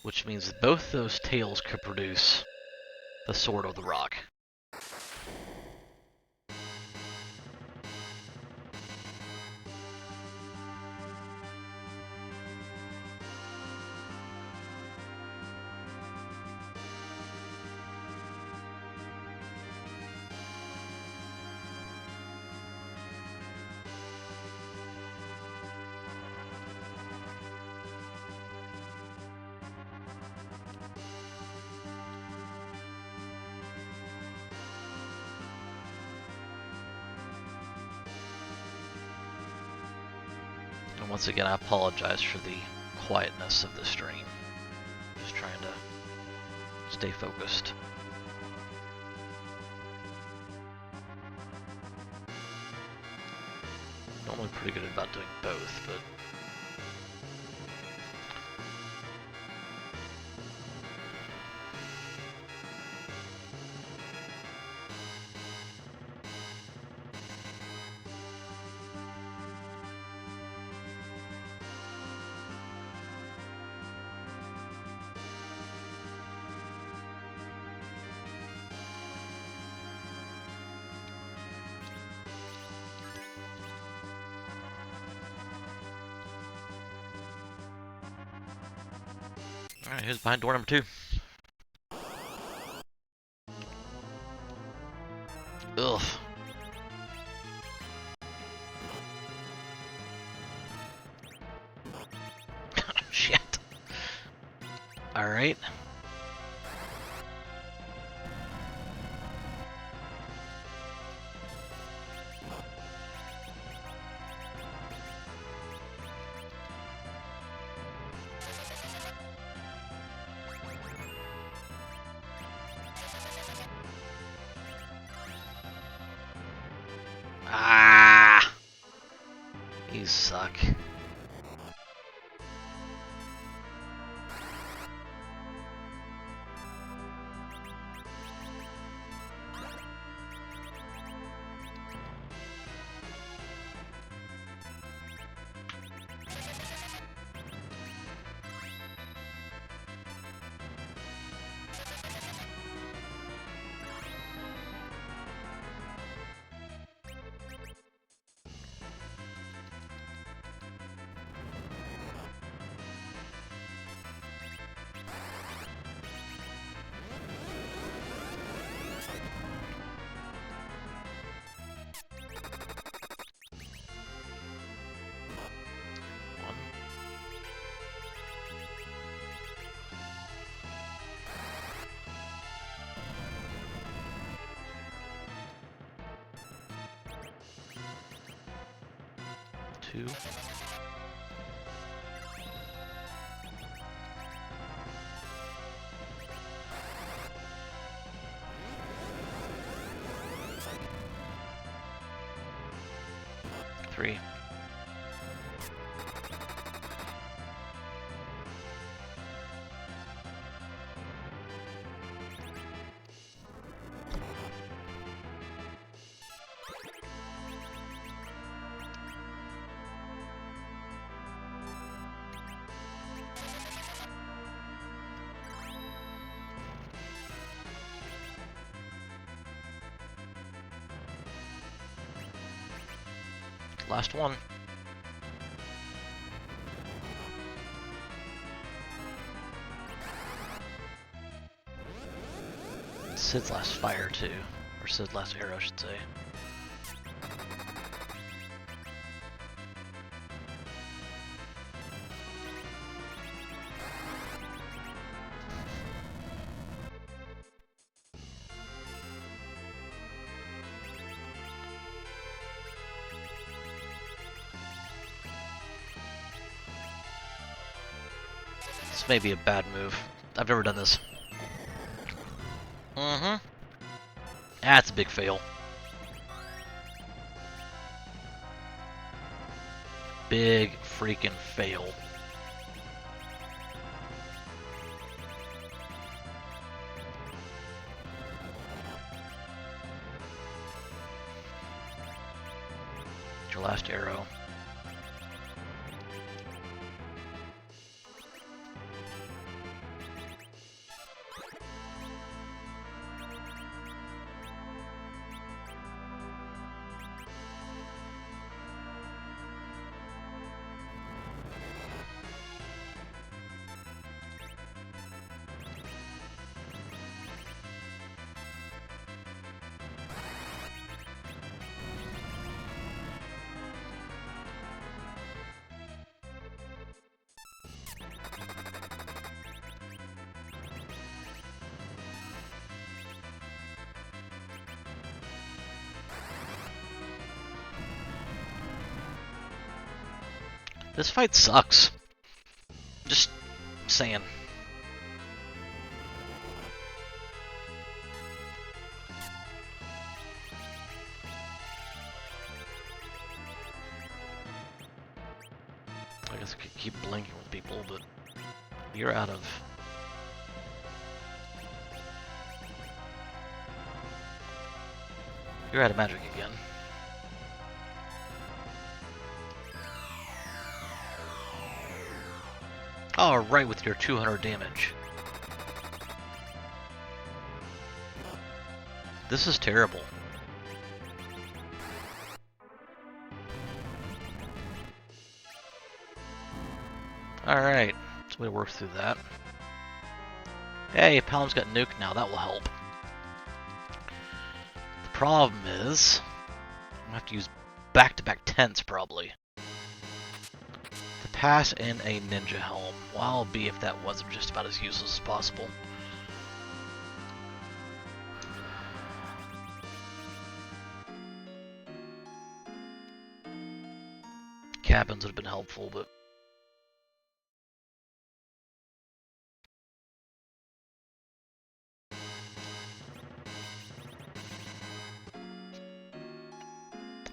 which means both those tails could produce the Sword of the Rock. And once again, I apologize for the quietness of the stream. Just trying to stay focused. Normally pretty good about doing both, but alright, here's behind door number 2. Ugh. Shit. Alright. Ah! You suck. One. 2. 3. Last one. Sid's last fire, too. Or Sid's last arrow, I should say. This may be a bad move. I've never done this. Mm-hmm. That's a big fail. Big freaking fail. Your last arrow. This fight sucks. Just saying. I guess I could keep blinking with people, but you're out of... You're out of magic again. Alright, with your 200 damage. This is terrible. Alright, so we work through that. Hey, Palam's got nuke now, that will help. The problem is, I'm gonna have to use back-to-back tents probably. To pass in a ninja helm. Well, I'll be if that wasn't just about as useless as possible. Cabins would have been helpful, but...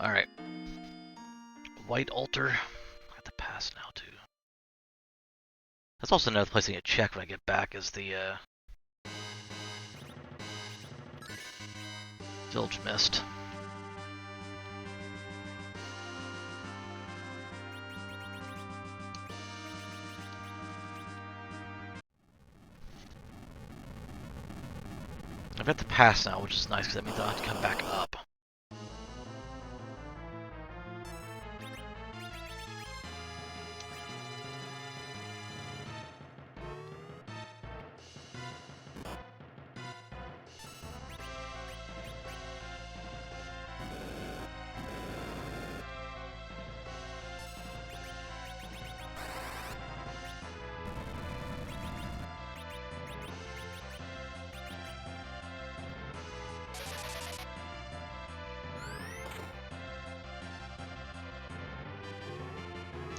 Alright. White altar. I have to pass now, too. That's also another place I need to check when I get back, is the, Village Mist. I've got to pass now, which is nice, because that means I'll have to come back up.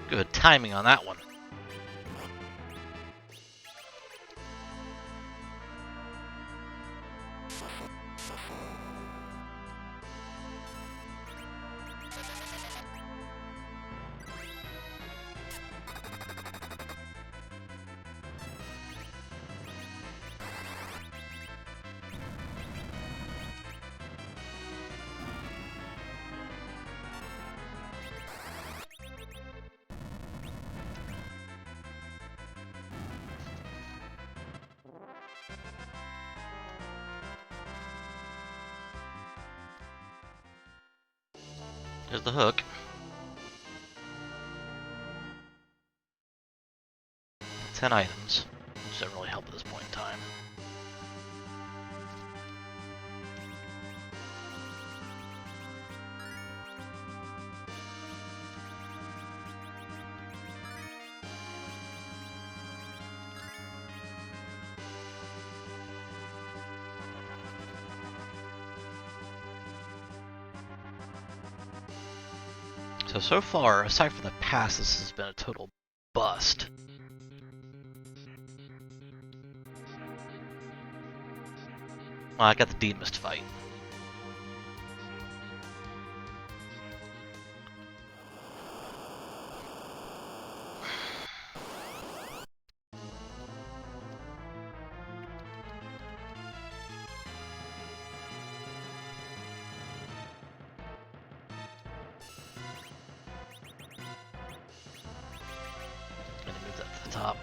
Good timing on that one. There's the hook. 10 items, which doesn't really help at this point in time. So far, aside from the pass, this has been a total bust. Well, I got the Demist fight. I'm gonna move that to the top.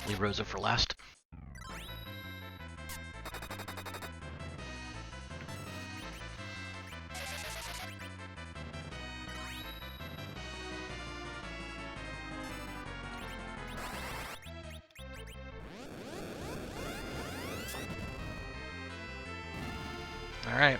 Leave Rosa for last. All right.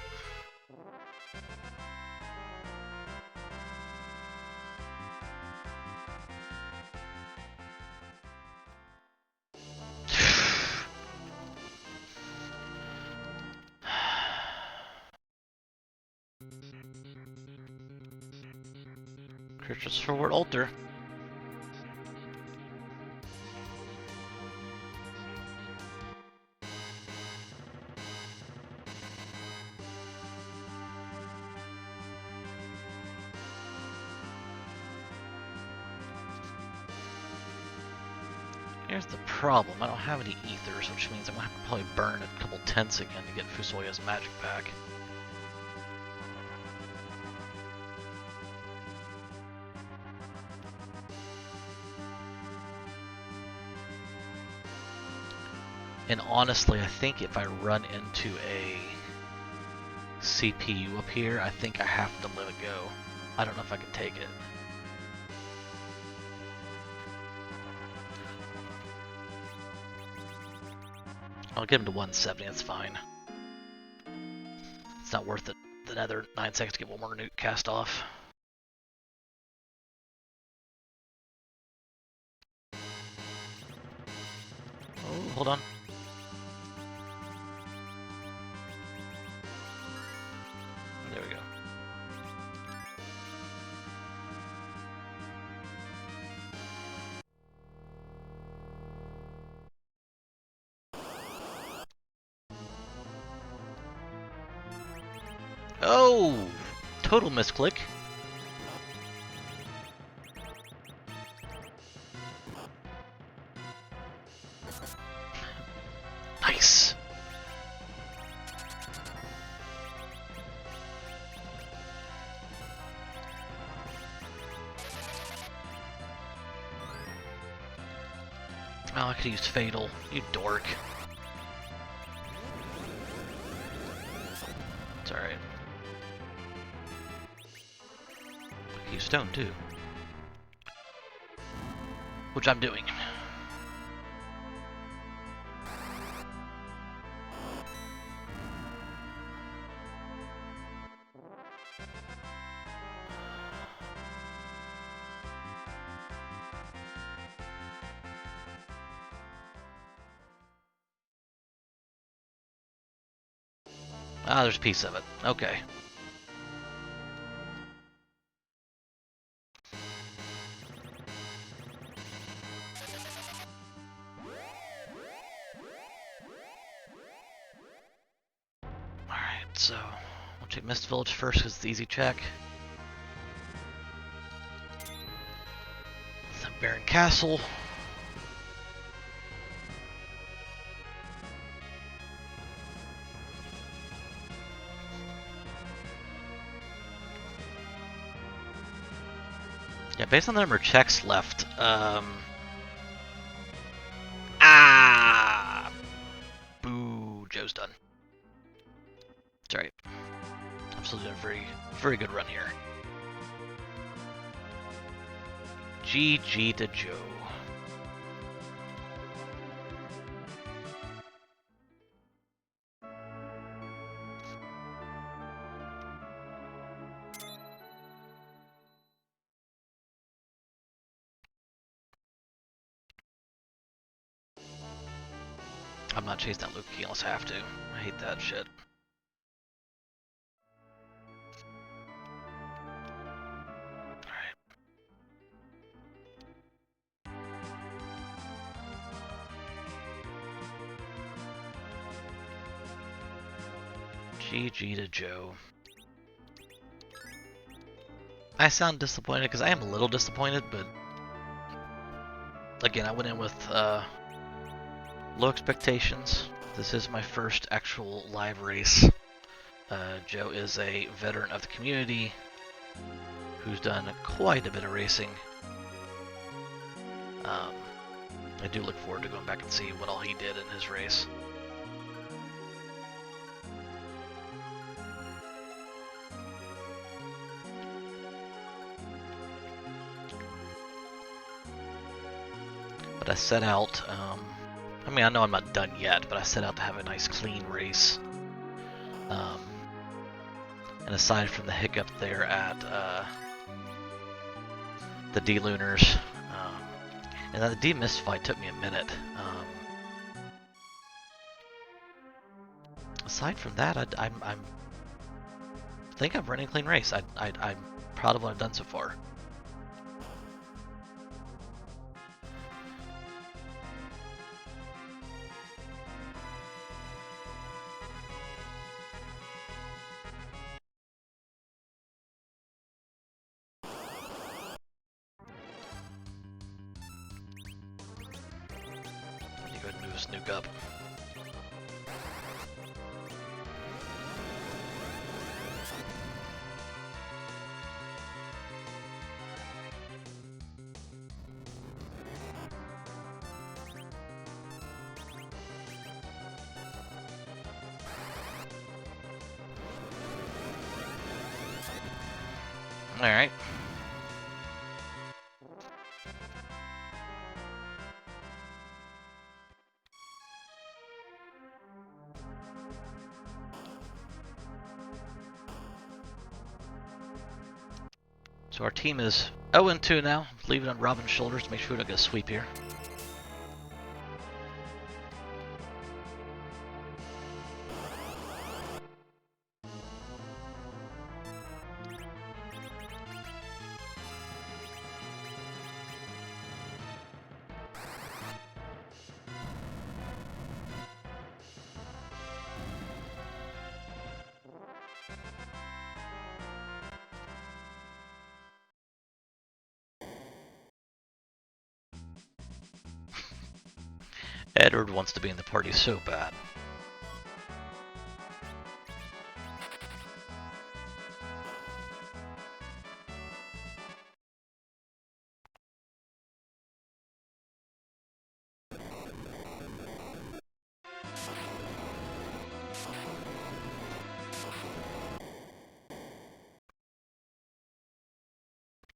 Creatures forward altar. Here's the problem. I don't have any ethers, which means I'm gonna have to probably burn a couple tents again to get Fusoya's magic back. And honestly, I think if I run into a CPU up here, I think I have to let it go. I don't know if I can take it. I'll get him to 170, that's fine. It's not worth it. Another 9 seconds to get one more nuke cast off. Oh, hold on. There we go. Oh! Total misclick. Nice. Oh, I could've used Fatal. You dork. It's alright. I could use Stone, too. Which I'm doing. Ah, there's a piece of it. Okay. so we'll check Mist Village first because it's easy check. Then Baron Castle. Yeah, based on the number of checks left, boo, Joe's done. It's alright. I'm still doing a very, very good run here. GG to Joe. I'm not chasing that Luke Key unless I have to. I hate that shit. Alright. GG to Joe. I sound disappointed because I am a little disappointed, but again, I went in with low expectations. This is my first actual live race. Joe is a veteran of the community who's done quite a bit of racing. I do look forward to going back and see what all he did in his race. But I set out, I mean, I know I'm not done yet, but I set out to have a nice clean race. And aside from the hiccup there at the D-Lunars, and then the D-Mist fight took me a minute. Aside from that, I think I'm running a clean race. I'm proud of what I've done so far. Go ahead and move Snook up. All right. So our team is 0-2 now. Leave it on Robin's shoulders to make sure we don't get a sweep here. Edward wants to be in the party so bad.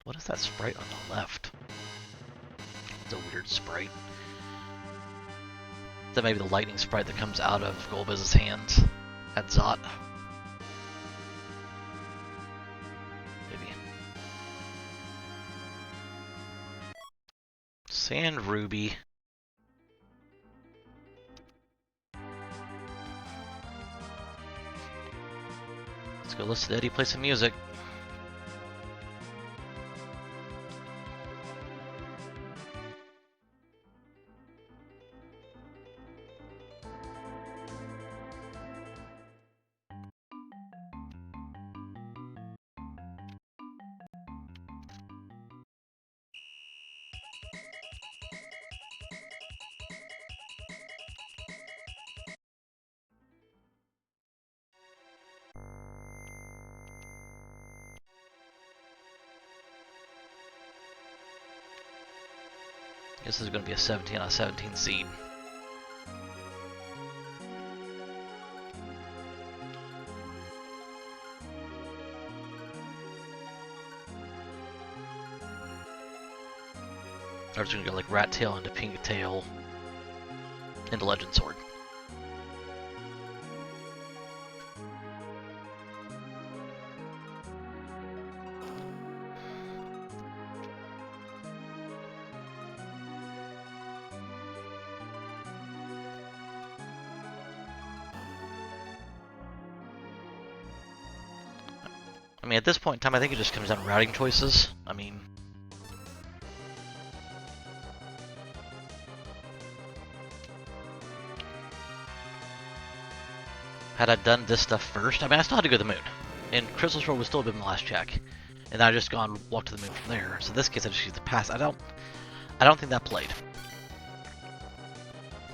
What is that sprite on the left? It's a weird sprite. Is that maybe the lightning sprite that comes out of Golbez's hands at Zot? Maybe. Sand Ruby. Let's go listen to Eddie play some music. This is going to be a 17 out of 17 seed. Or it's going to go like Rat Tail into Pink Tail into Legend Sword. I mean, at this point in time, I think it just comes down to routing choices. I mean, had I done this stuff first, I mean, I still had to go to the moon. And Crystal Shore would still have been my last check. And I just gone walked to the moon from there. So in this case, I just used the pass. I don't think that played.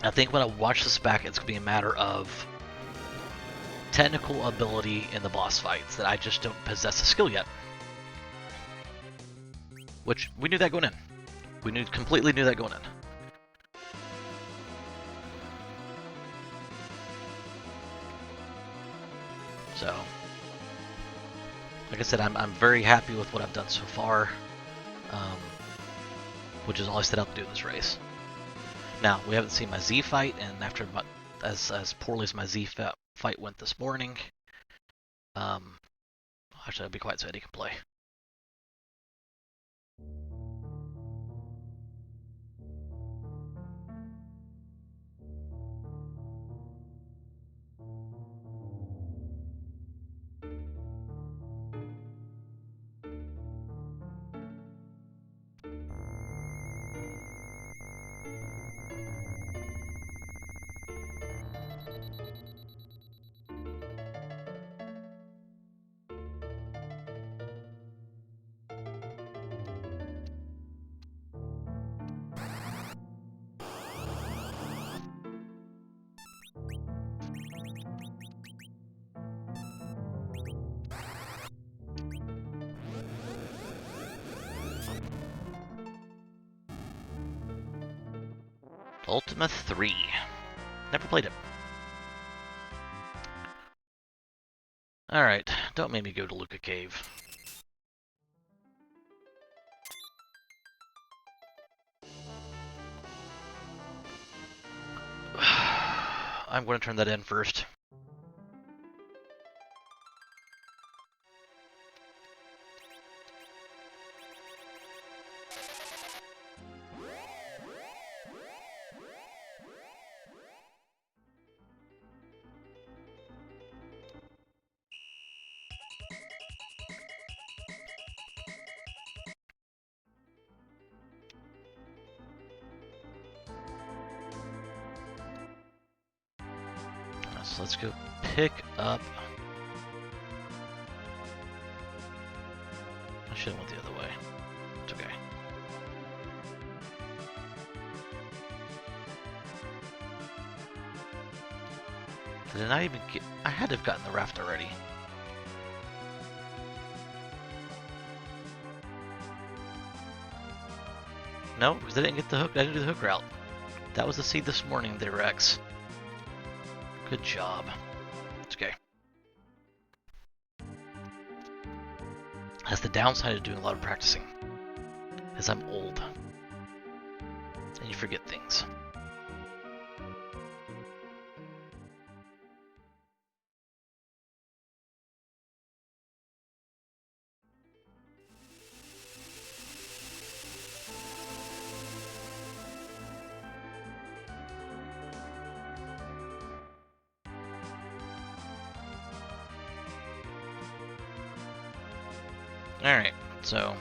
I think when I watch this back, it's going to be a matter of technical ability in the boss fights that I just don't possess the skill yet. Which, we knew that going in. We completely knew that going in. So, like I said, I'm very happy with what I've done so far, which is all I set out to do in this race. Now, we haven't seen my Z fight, and after as poorly as my Z fight went this morning, actually, I'll be quiet so Eddie can play. Ultima 3. Never played it. Alright, don't make me go to Luca Cave. I'm going to turn that in first. So let's go pick up. I should have went the other way. It's okay. Did I even get... I had to have gotten the raft already. No, because I didn't get the hook. I didn't do the hook route. That was the seed this morning there, Rex. Good job. It's okay. That's the downside of doing a lot of practicing. Is I'm old. And you forget things. Alright, so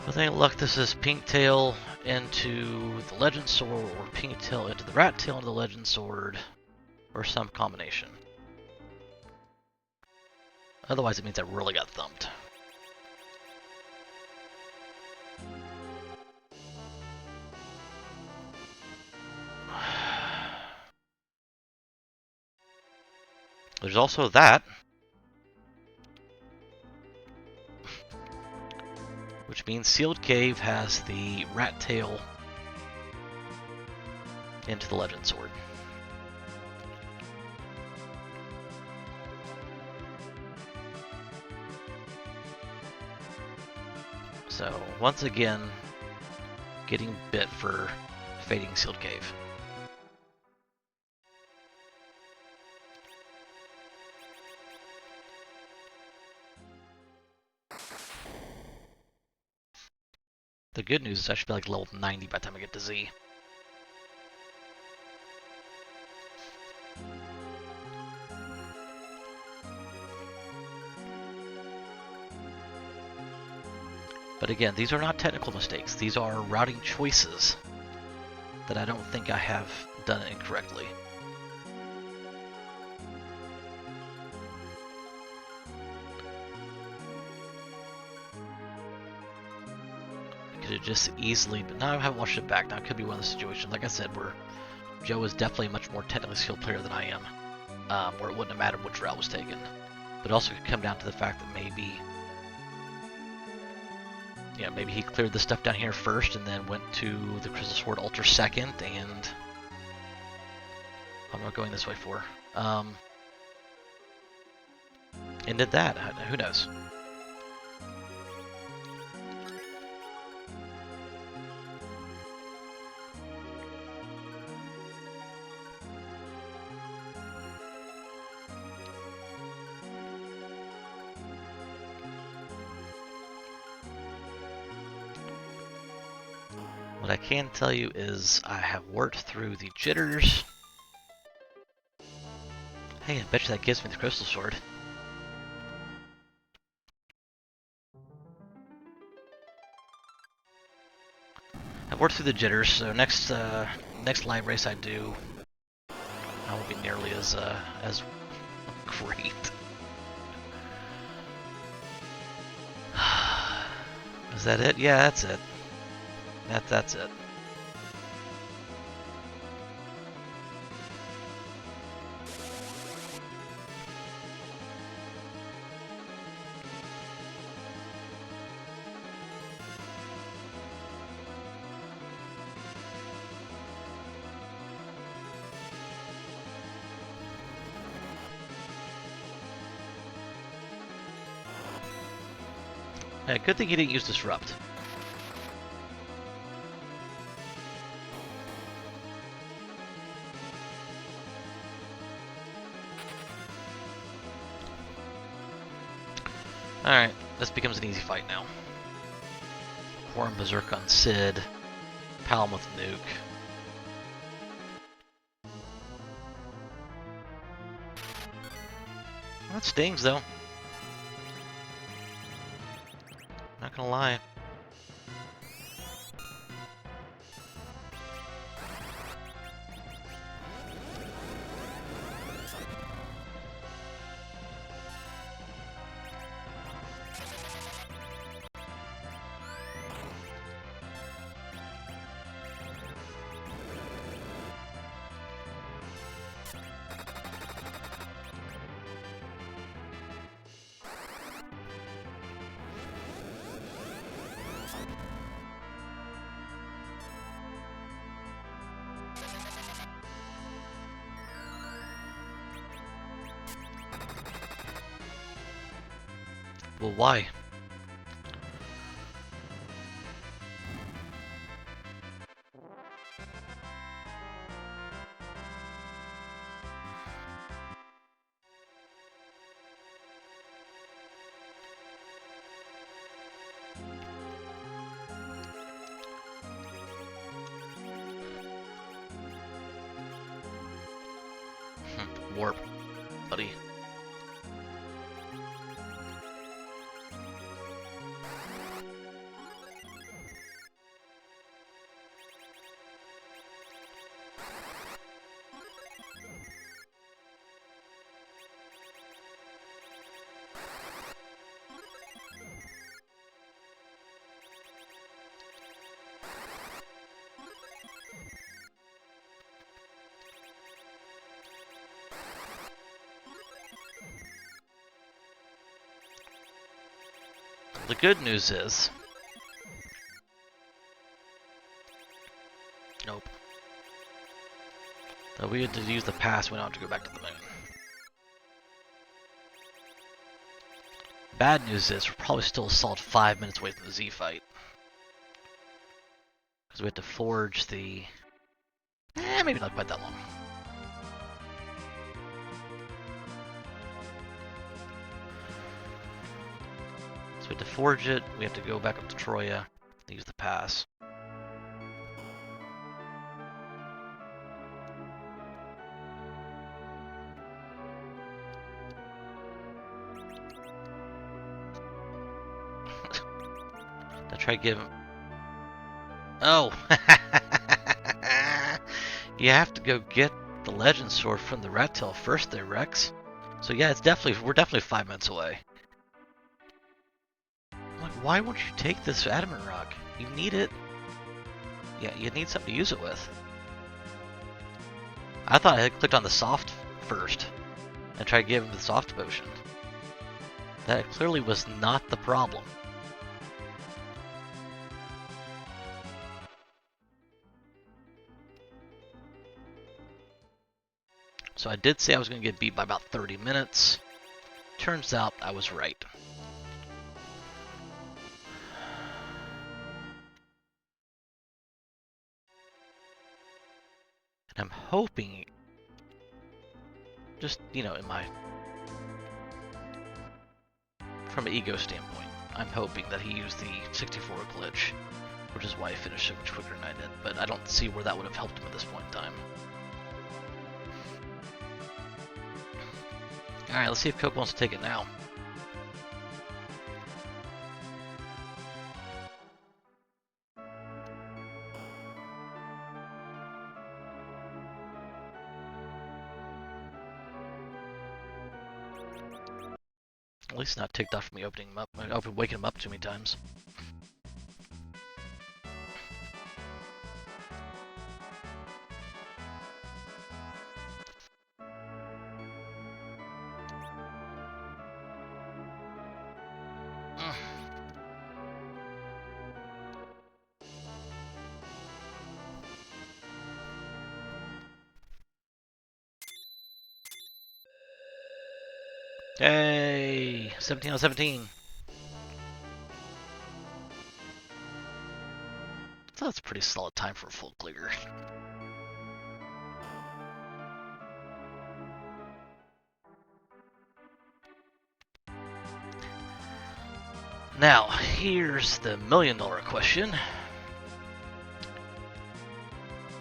with any luck, this is Pink Tail into the Legend Sword, or Pink Tail into the Rat Tail into the Legend Sword, or some combination. Otherwise, it means I really got thumped. There's also that. Which means Sealed Cave has the rat tail into the Legend Sword. So, once again, getting bit for fading Sealed Cave. The good news is I should be like level 90 by the time I get to Z. But again, these are not technical mistakes. These are routing choices that I don't think I have done incorrectly. I could have just easily, but now I haven't watched it back. Now it could be one of the situations, like I said, where Joe is definitely a much more technically skilled player than I am, where it wouldn't have mattered which route was taken. But also could come down to the fact that maybe, yeah, maybe he cleared the stuff down here first and then went to the Crystal Sword Altar second, and I'm not going this way for. And did that. Who knows? What I can tell you is I have worked through the jitters. Hey, I bet you that gives me the Crystal Sword. I've worked through the jitters, so next live race I do, I won't be nearly as great. Is that it? Yeah, that's it. That's it. Yeah, good thing he didn't use Disrupt. Alright, this becomes an easy fight now. Horn Berserk on Sid. Palm with Nuke. That stings though. Not gonna lie. Well, why? Warp, buddy. The good news is, So we had to use the pass, we don't have to go back to the moon. Bad news is we're probably still a solid 5 minutes away from the Z fight. Because we have to forge the... maybe not quite that long. So we have to forge it, we have to go back up to Troya, use the pass. I try to give him... Oh! You have to go get the Legend Sword from the Rat Tail first there, Rex. So yeah, we're definitely 5 minutes away. I'm like, why won't you take this Adamant Rock? You need it. Yeah, you need something to use it with. I thought I had clicked on the soft first and tried to give him the soft potion. That clearly was not the problem. So I did say I was going to get beat by about 30 minutes. Turns out I was right. And I'm hoping, just, you know, from an ego standpoint, I'm hoping that he used the 64 glitch, which is why I finished it much quicker than I did. But I don't see where that would have helped him at this point in time. Alright, let's see if Coke wants to take it now. At least not ticked off from me opening him up, waking him up too many times. Yay! 17 on 17. So that's a pretty solid time for a full clear. Now, here's the $1,000,000 question.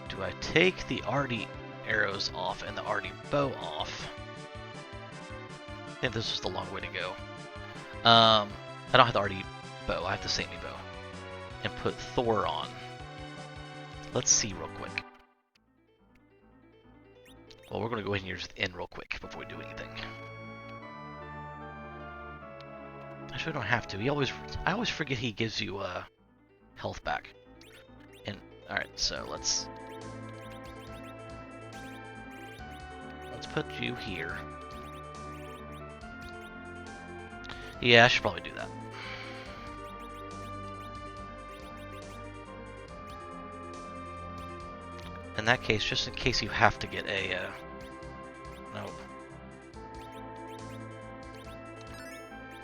Do I take the arty arrows off and the arty bow off? I think this was the long way to go. I don't have the arty bow, I have the Samey bow. And put Thor on. Let's see real quick. Well, we're going to go ahead and use the end real quick before we do anything. Actually, we don't have to. I always forget he gives you health back. And alright, so let's put you here. Yeah, I should probably do that. In that case, just in case you have to get a nope.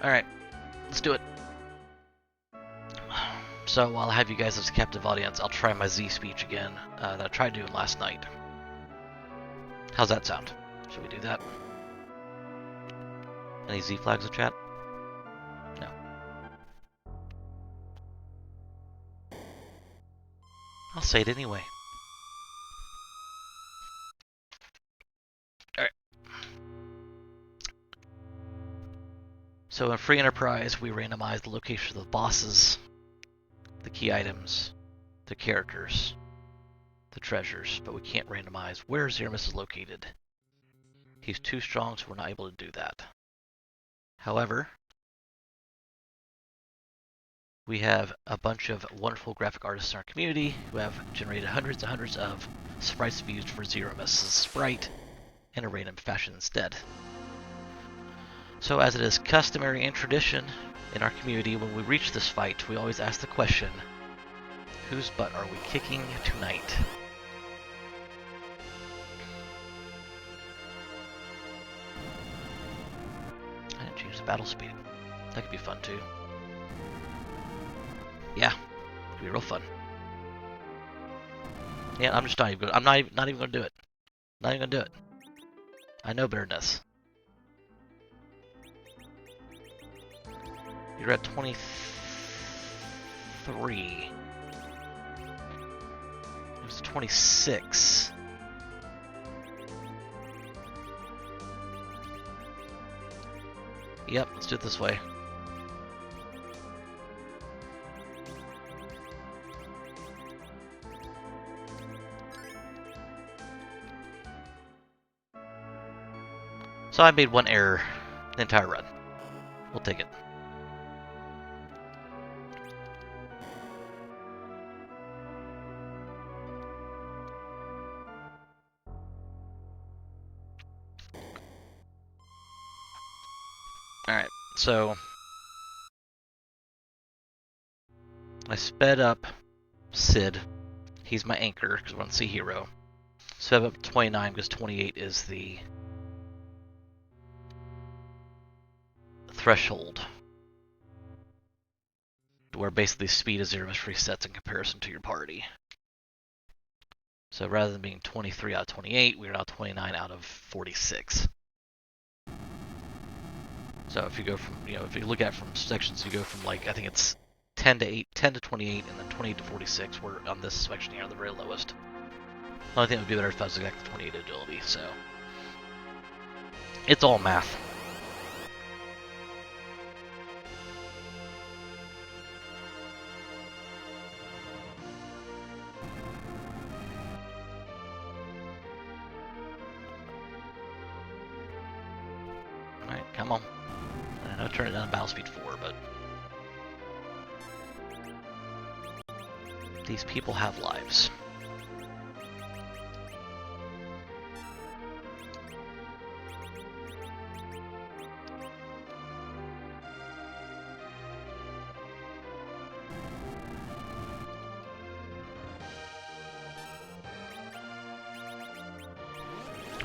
Alright, let's do it. So while I have you guys as a captive audience, I'll try my Z speech again that I tried doing last night. How's that sound? Should we do that? Any Z flags in chat? No. I'll say it anyway. Alright. So in Free Enterprise, we randomize the location of the bosses, the key items, the characters, the treasures, but we can't randomize where Zeramis is located. He's too strong, so we're not able to do that. However, we have a bunch of wonderful graphic artists in our community who have generated hundreds and hundreds of sprites to be used for Zeramis' sprite in a random fashion instead. So as it is customary and tradition in our community, when we reach this fight, we always ask the question, whose butt are we kicking tonight? battle speed. That could be fun too. Yeah, could be real fun. Yeah, I'm just not even. I'm not even gonna do it. Not even gonna do it. I know better than this. You're at 23. It was 26. Yep, let's do it this way. So I made one error the entire run. We'll take it. Alright, so I sped up Sid. He's my anchor because we're on Sea Hero. Sped up to 29 because 28 is the threshold, where basically speed is 0 resets in comparison to your party. So rather than being 23 out of 28, we're now 29 out of 46. So if you go from, if you look at it from sections, you go from like, I think it's 10 to 28, and then 28 to 46. We're on this section here, the very lowest. The only thing that would be better if I was exactly 28 agility, so it's all math. Alright, come on. I know turn it down to battle speed 4, but these people have lives.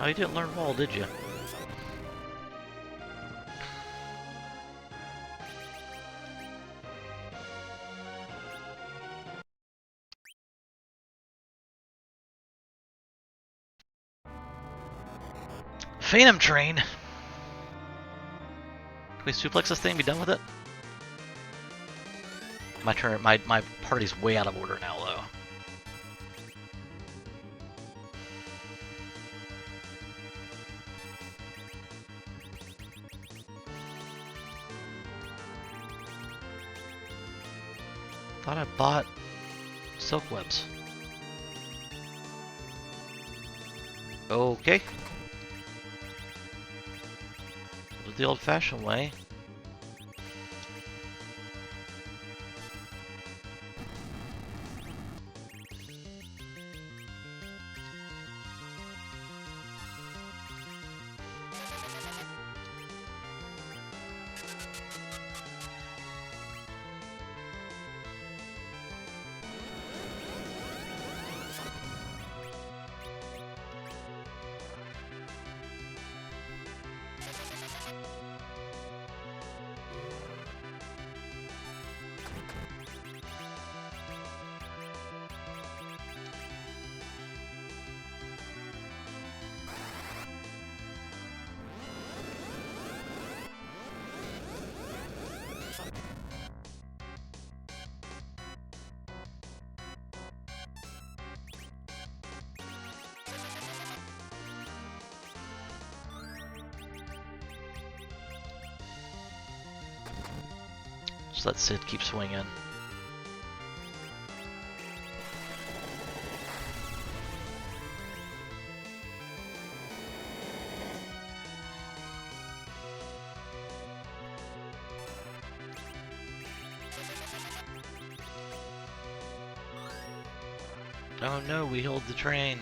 Oh, you didn't learn wall, did you? Phantom Train! Can we suplex this thing and be done with it? My turn. My party's way out of order now, though. Thought I bought silk webs. Okay. Do it the old-fashioned way. Just let Sid keep swinging. Oh no, we hold the train.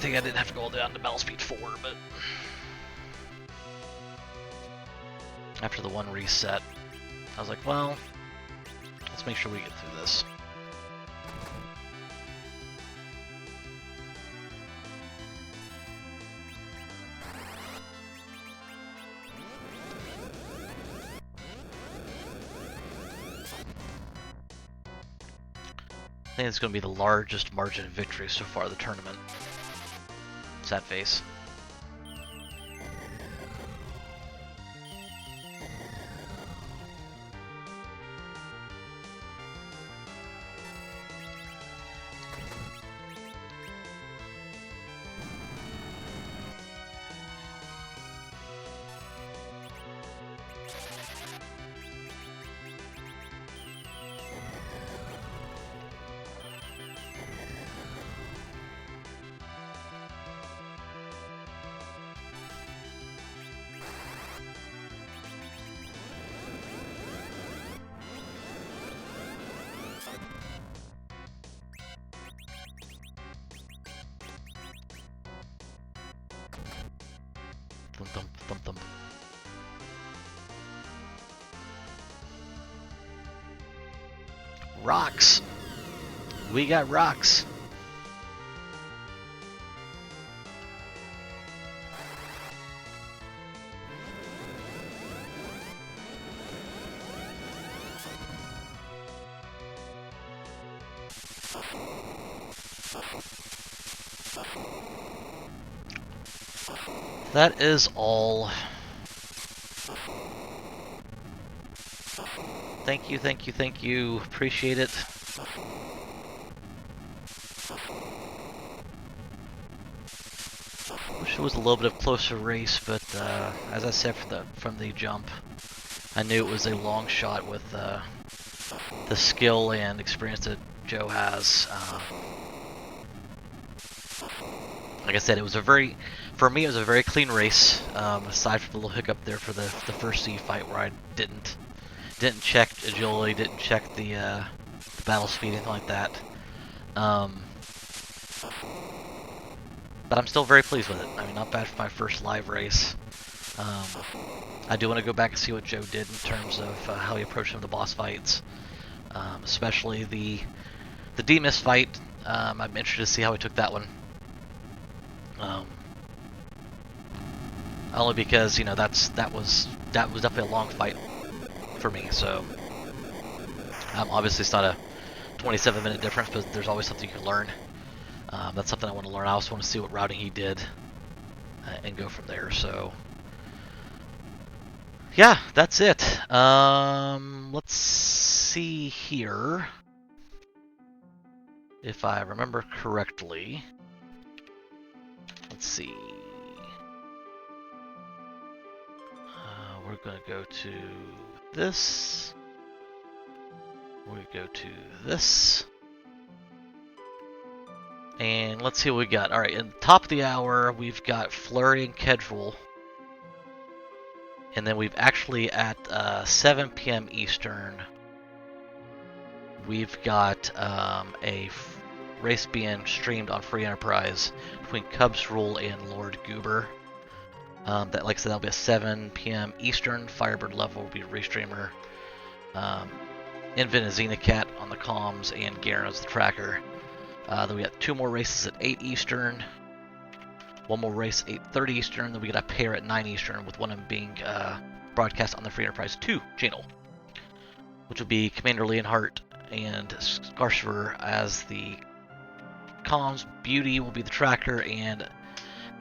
thing I didn't have to go all the way down to battle speed 4, but after the one reset, I was like, well, let's make sure we get through this. I think it's going to be the largest margin of victory so far of the tournament. Sad face. Thump, thump, thump, thump. Rocks! We got rocks! That is all. Thank you, thank you, thank you. Appreciate it. Wish it was a little bit of closer race, but as I said from the jump, I knew it was a long shot with the skill and experience that Joe has. Like I said, it was for me, it was a very clean race. Aside from the little hiccup there for the first C fight where I didn't check agility, didn't check the battle speed, anything like that. But I'm still very pleased with it. I mean, not bad for my first live race. I do want to go back and see what Joe did in terms of how he approached some of the boss fights, especially the D-Miss fight. I'm interested to see how he took that one. Only because, you know, that was definitely a long fight for me. So obviously it's not a 27-minute difference, but there's always something you can learn. That's something I want to learn. I also want to see what routing he did and go from there. So yeah, that's it. Let's see here. If I remember correctly, let's see. We're going to go to this. We go to this. And let's see what we got. Alright, in the top of the hour, we've got Flurry and Kedril. And then we've actually, at 7 p.m. Eastern, we've got a race being streamed on Free Enterprise between Cubs Rule and Lord Goober. That, like I said, that'll be a 7 p.m. Eastern. Firebird Level will be a restreamer. Invin and Xenocat on the comms, and Garen as the tracker. Then we got 2 more races at 8 Eastern. 1 more race at 8:30 Eastern. Then we got a pair at 9 Eastern, with one of them being broadcast on the Free Enterprise 2 channel, which will be Commander Leonhardt and Scarcifer as the comms. Beauty will be the tracker, and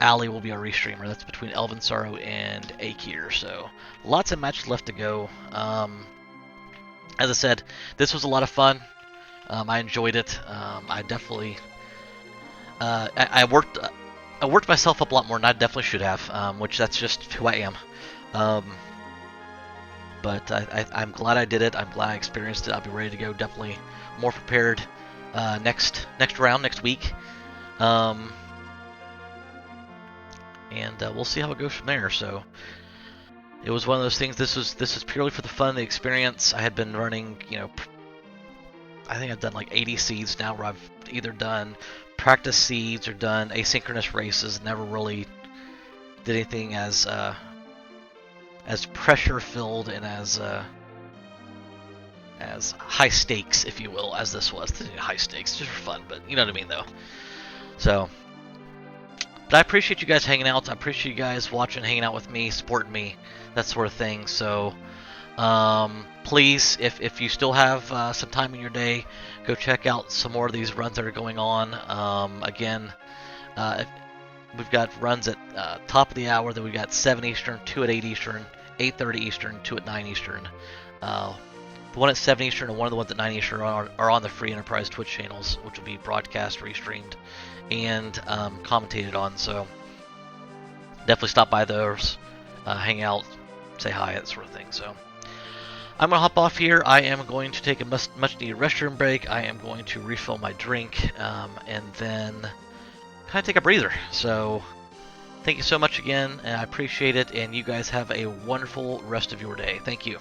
Ali will be our restreamer. That's between Elven Sorrow and Akir. So lots of matches left to go. As I said, this was a lot of fun. I enjoyed it. I definitely I worked myself up a lot more than I definitely should have, which that's just who I am. But I'm glad I did it. I'm glad I experienced it. I'll be ready to go. Definitely more prepared next round, next week. And we'll see how it goes from there. So it was one of those things. This was purely for the fun of the experience. I had been running, you know, I think I've done like 80 seeds now, where I've either done practice seeds or done asynchronous races. Never really did anything as pressure filled and as high stakes, if you will, as this was. High stakes, just for fun, but you know what I mean, though. So, but I appreciate you guys hanging out. I appreciate you guys watching, hanging out with me, supporting me, that sort of thing. So, please, if you still have some time in your day, go check out some more of these runs that are going on. Again, we've got runs at top of the hour. Then we've got 7 Eastern, 2 at 8 Eastern, 8:30 Eastern, 2 at 9 Eastern. The one at 7 Eastern and one of the ones at 9 Eastern are on the free enterprise Twitch channels, which will be broadcast, restreamed, and commentated on. So definitely stop by those, hang out, say hi, that sort of thing. So I'm going to hop off here. I am going to take a much needed restroom break. I am going to refill my drink, and then kind of take a breather. So thank you so much again, and I appreciate it, and you guys have a wonderful rest of your day. Thank you.